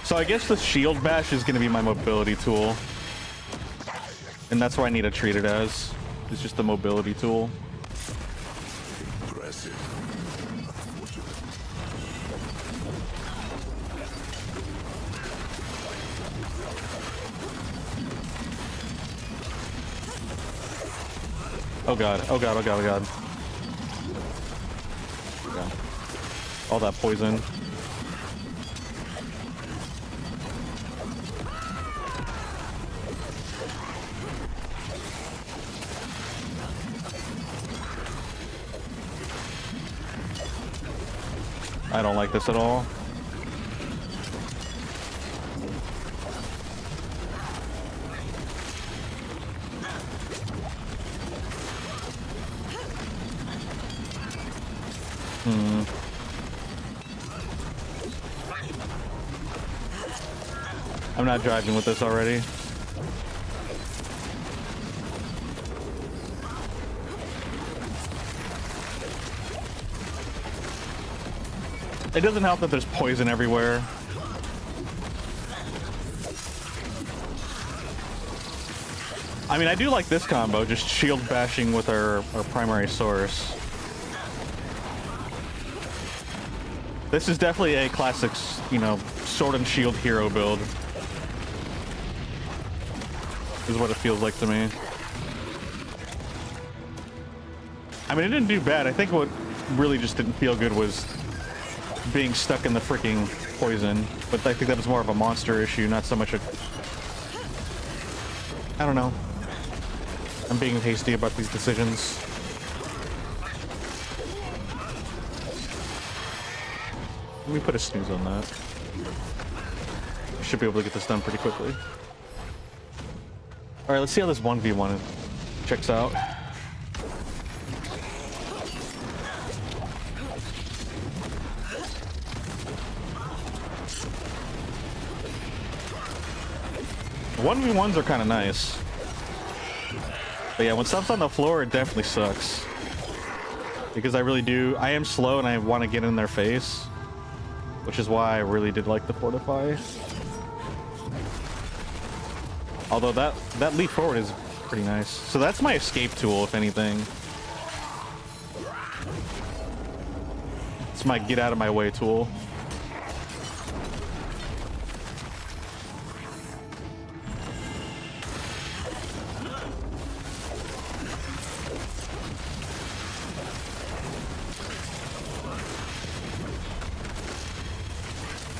So I guess the shield bash is going to be my mobility tool. And that's what I need to treat it as. It's just a mobility tool. Impressive. Oh god, oh god, oh god, oh god. Yeah. All that poison. I don't like this at all. I'm not driving with this already. It doesn't help that there's poison everywhere. I mean, I do like this combo, just shield bashing with our primary source. This is definitely a classic, you know, sword and shield hero build. Is what it feels like to me. I mean, it didn't do bad. I think what really just didn't feel good was being stuck in the freaking poison. But I think that was more of a monster issue, not so much a... I don't know. I'm being hasty about these decisions. Let me put a snooze on that. Should be able to get this done pretty quickly. Alright, let's see how this 1v1 checks out. One v ones are kind of nice, but yeah, when stuff's on the floor, it definitely sucks. Because I am slow and I want to get in their face, which is why I really did like the fortify. Although that leap forward is pretty nice. So that's my escape tool, if anything. It's my get out of my way tool.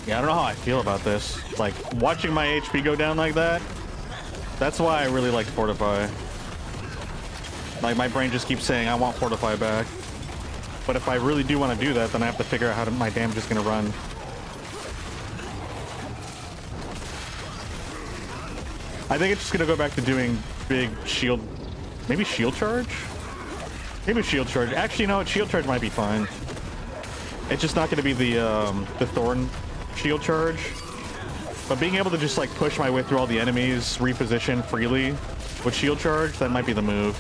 Yeah, I don't know how I feel about this. Like, watching my HP go down like that, that's why I really like Fortify. Like, my brain just keeps saying, I want Fortify back. But if I really do want to do that, then I have to figure out how my damage is going to run. I think it's just going to go back to doing big shield... Maybe shield charge? Maybe shield charge. Actually, no, shield charge might be fine. It's just not going to be the Thorn shield charge. But being able to just, like, push my way through all the enemies, reposition freely with shield charge, that might be the move.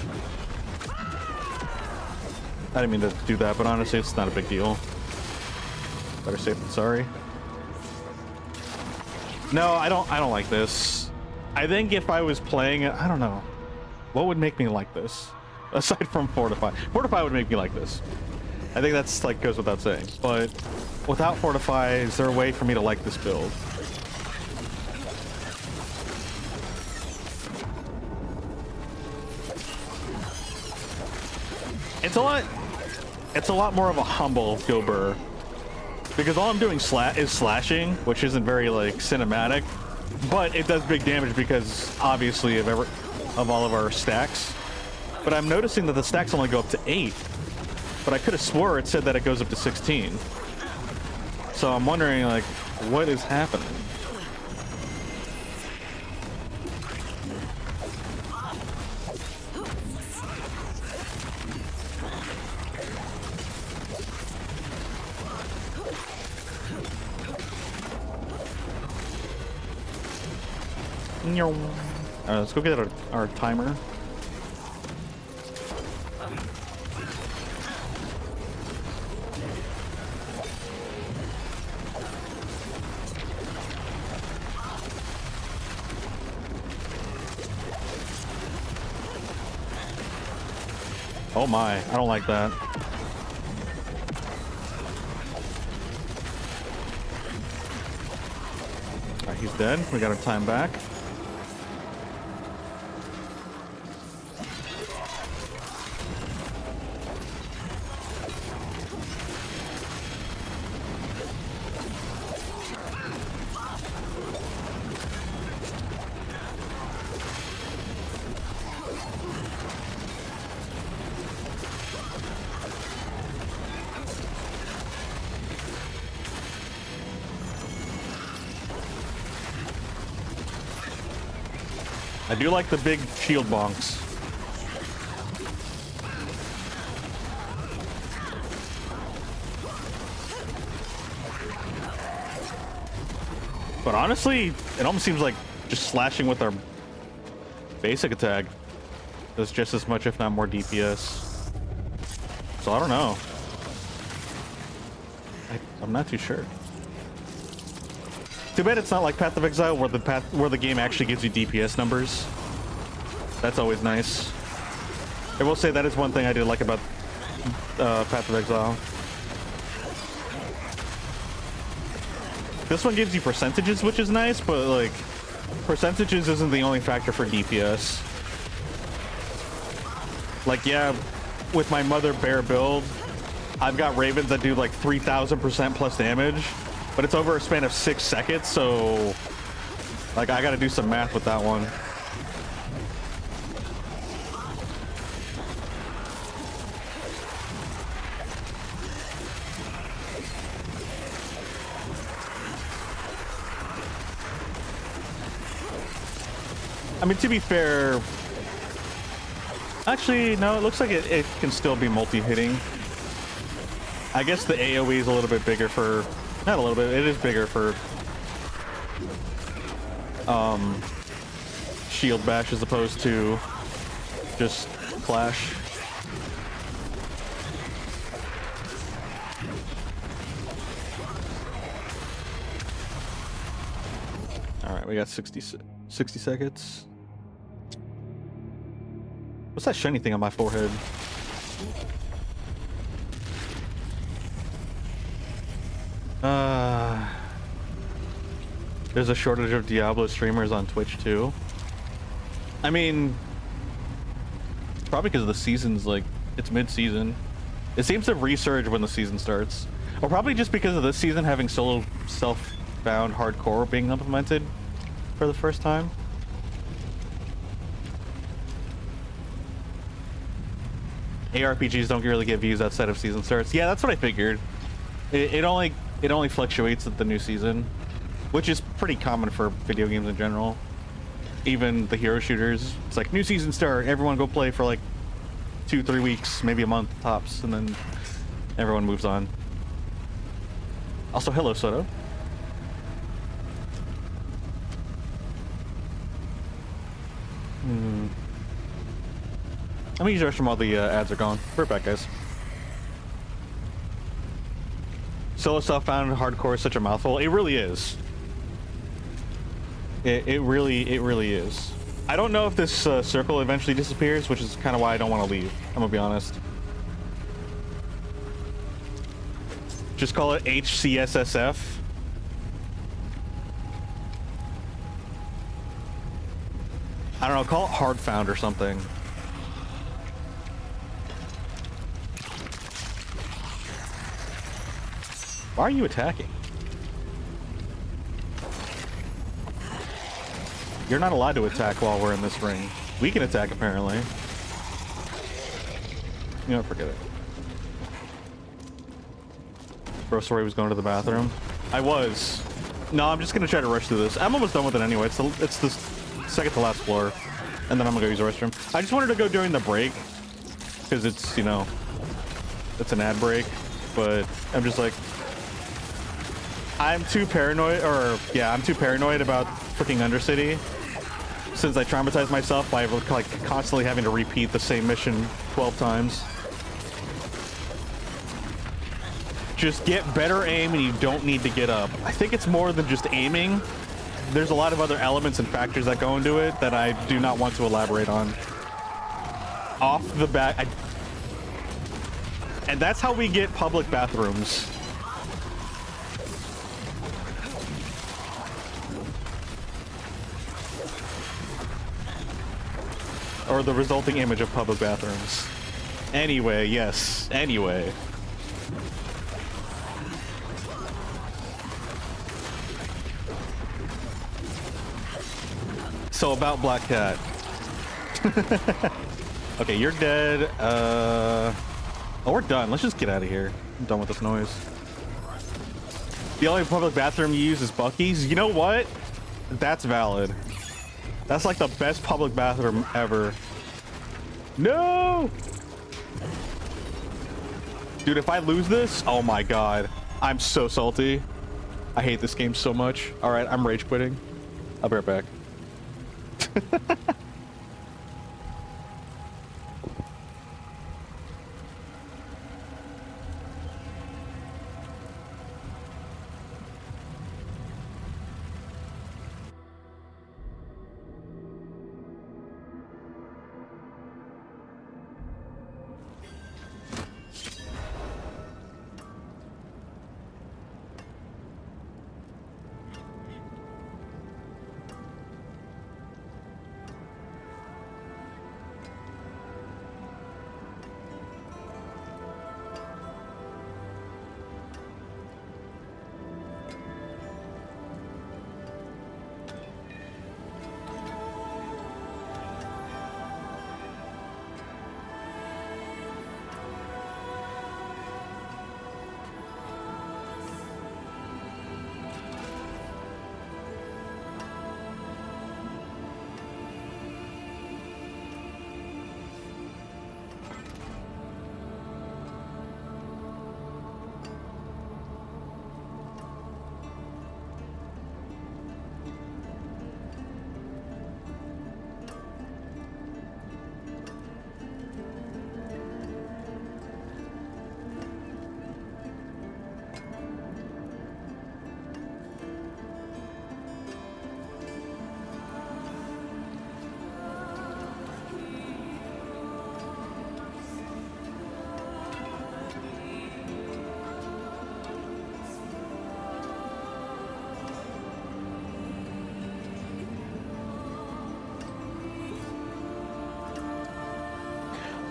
I didn't mean to do that, but honestly, it's not a big deal. Better safe than sorry. No, I don't like this. I think if I was playing it, I don't know. What would make me like this? Aside from Fortify. Fortify would make me like this. I think that's, like, goes without saying. But without Fortify, is there a way for me to like this build? It's a lot more of a humble Gilbert, because all I'm doing is slashing, which isn't very, like, cinematic, but it does big damage because obviously of all of our stacks. But I'm noticing that the stacks only go up to 8, but I could have swore it said that it goes up to 16. So I'm wondering, like, what is happening? Let's go get our timer. Oh my, I don't like that. Alright, he's dead. We got our time back. I do like the big shield bonks. But honestly, it almost seems like just slashing with our basic attack does just as much, if not more, DPS. So I don't know. I'm not too sure. Too bad it's not like Path of Exile, where the game actually gives you DPS numbers. That's always nice. I will say that is one thing I did like about Path of Exile. This one gives you percentages, which is nice, but like percentages isn't the only factor for DPS. Like, yeah, with my Mother Bear build, I've got Ravens that do like 3,000% plus damage, but it's over a span of 6 seconds, so like I gotta do some math with that one. I mean, to be fair, actually, no, it looks like it can still be multi-hitting. I guess the AoE is a little bit bigger for, not a little bit, it is bigger for shield bash as opposed to just clash. All right, we got 60 seconds. What's that shiny thing on my forehead? There's a shortage of Diablo streamers on Twitch too. I mean, probably because the season's like, it's mid-season. It seems to resurge when the season starts. Or probably just because of this season having solo self-bound hardcore being implemented for the first time. ARPGs don't really get views outside of season starts. Yeah, that's what I figured. It only fluctuates at the new season, which is pretty common for video games in general. Even the hero shooters, it's like new season start, everyone go play for like 2-3 weeks, maybe a month tops, and then everyone moves on. Also, hello Soto. Let me use the restroom while the ads are gone. We're back, guys. Solo self-found hardcore is such a mouthful. It really is. It really is. I don't know if this circle eventually disappears, which is kind of why I don't want to leave. I'm gonna be honest. Just call it HCSSF. I don't know, call it hard found or something. Why are you attacking? You're not allowed to attack while we're in this ring. We can attack, apparently. You know, forget it. Bro, sorry, he was going to the bathroom. I was. No, I'm just gonna try to rush through this. I'm almost done with it anyway. It's the second to last floor. And then I'm gonna go use the restroom. I just wanted to go during the break. Because it's, you know, it's an ad break. But I'm just like, I'm too paranoid about freaking Undercity, since I traumatized myself by like constantly having to repeat the same mission 12 times. Just get better aim and you don't need to get up. I think it's more than just aiming. There's a lot of other elements and factors that go into it that I do not want to elaborate on. Off the bat, and that's how we get public bathrooms. Or the resulting image of public bathrooms. Anyway, yes. Anyway. So about Black Cat. Okay, you're dead. Oh, we're done. Let's just get out of here. I'm done with this noise. The only public bathroom you use is Buc-ee's. You know what? That's valid. That's like the best public bathroom ever. No! Dude, if I lose this, oh my god. I'm so salty. I hate this game so much. All right, I'm rage quitting. I'll be right back.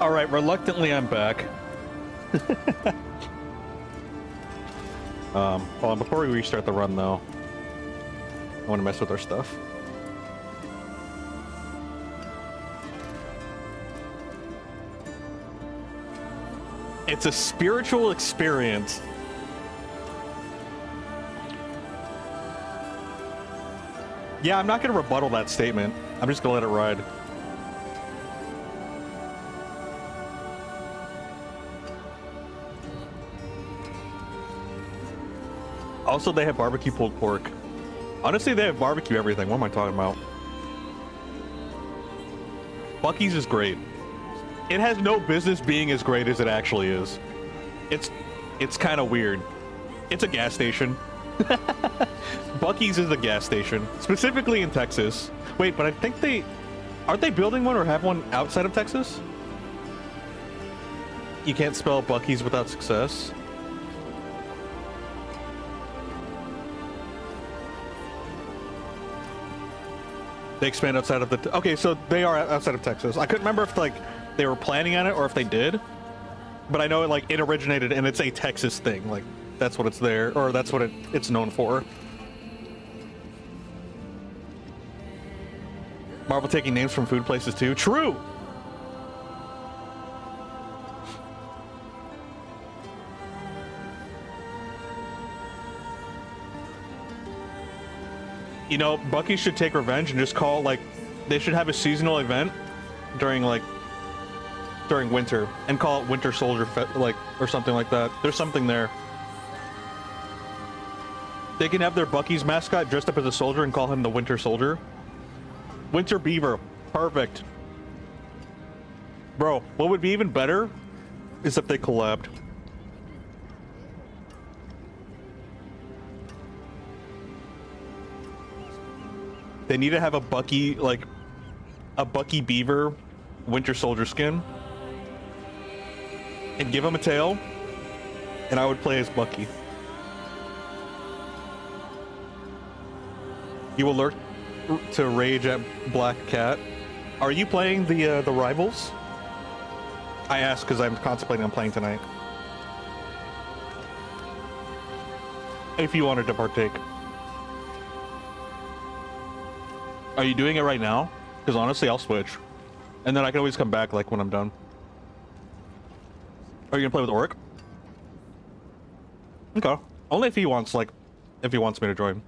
All right, reluctantly, I'm back. Hold on, before we restart the run, though, I want to mess with our stuff. It's a spiritual experience. Yeah, I'm not going to rebuttal that statement. I'm just going to let it ride. Also, they have barbecue pulled pork. Honestly, they have barbecue everything. What am I talking about? Buc-ee's is great. It has no business being as great as it actually is. It's kind of weird. It's a gas station. Buc-ee's is a gas station, specifically in Texas. Wait, but I think aren't they building one or have one outside of Texas? You can't spell Buc-ee's without success. They expand outside of the... Okay, so they are outside of Texas. I couldn't remember if, like, they were planning on it or if they did. But I know, like, it originated and it's a Texas thing. Like, that's what it's there, or that's what it's known for. Marvel taking names from food places, too. True! You know, Buc-ee should take revenge and just call, like, they should have a seasonal event during, like, during winter and call it Winter Soldier, like, or something like that. There's something there. They can have their Buc-ee's mascot dressed up as a soldier and call him the Winter Soldier. Winter Beaver. Perfect. Bro, what would be even better is if they collabed. They need to have a Buc-ee, like, a Buc-ee Beaver Winter Soldier skin. And give him a tail. And I would play as Buc-ee. You will lurk to rage at Black Cat. Are you playing the Rivals? I asked because I'm contemplating on playing tonight. If you wanted to partake. Are you doing it right now? Because honestly, I'll switch. And then I can always come back, like, when I'm done. Are you gonna play with Oric? Okay. Only if he wants, like, if he wants me to join.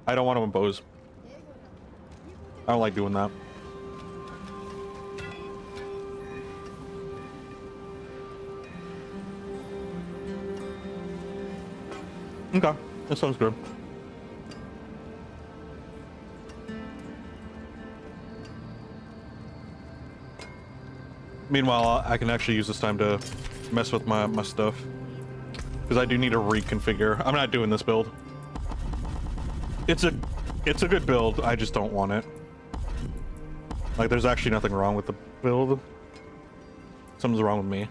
I don't want to impose. I don't like doing that. Okay. That sounds good. Meanwhile, I can actually use this time to mess with my stuff. Because I do need to reconfigure. I'm not doing this build. It's a good build, I just don't want it. Like, there's actually nothing wrong with the build. Something's wrong with me.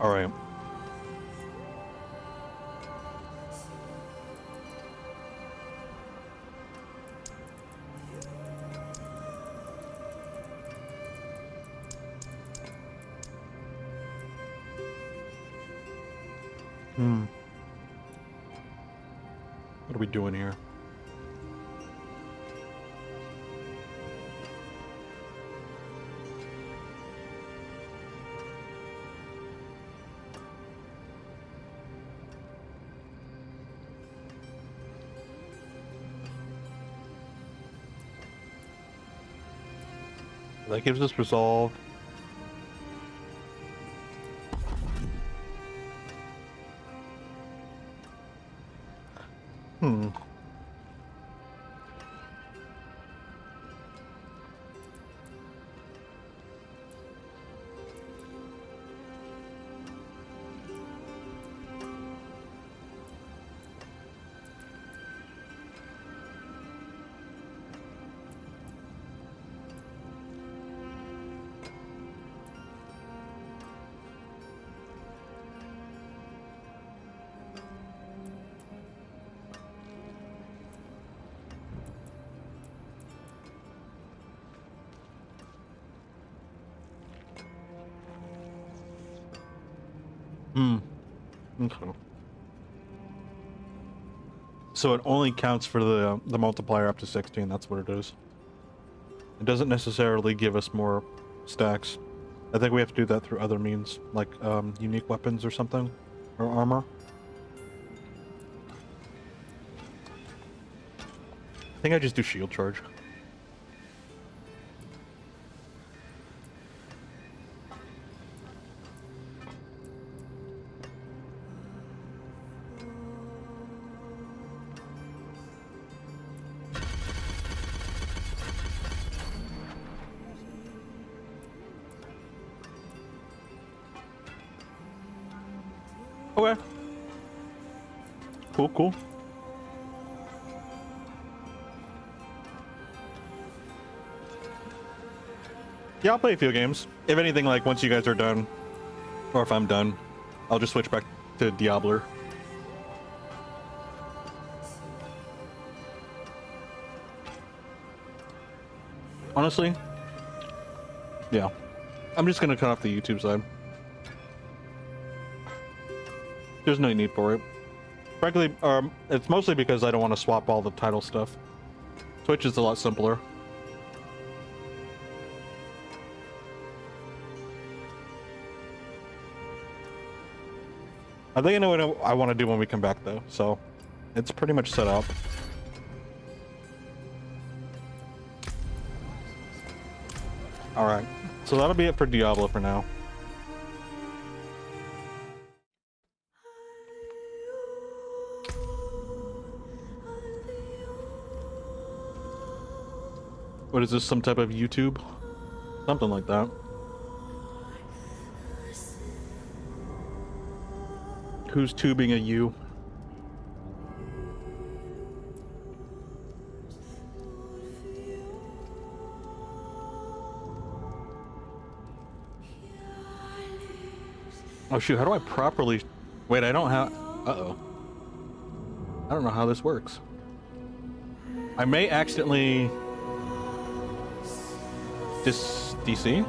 All right. What are we doing here? That gives us resolve. Okay. So it only counts for the multiplier up to 16, that's what it is. It doesn't necessarily give us more stacks. I think we have to do that through other means, like unique weapons or something, or armor. I think I just do shield charge. Okay. Cool, cool. Yeah, I'll play a few games. If anything, like, once you guys are done, or if I'm done, I'll just switch back to Diablo. Honestly, yeah. I'm just gonna cut off the YouTube side. There's no need for it. Frankly, it's mostly because I don't want to swap all the title stuff. Twitch is a lot simpler. I think I know what I want to do when we come back, though, so it's pretty much set up. Alright, so that'll be it for Diablo for now. What is this, some type of YouTube? Something like that. Who's tubing a U? Oh shoot, how do I properly... Wait, I don't have... Uh-oh. I don't know how this works. I may accidentally... DC?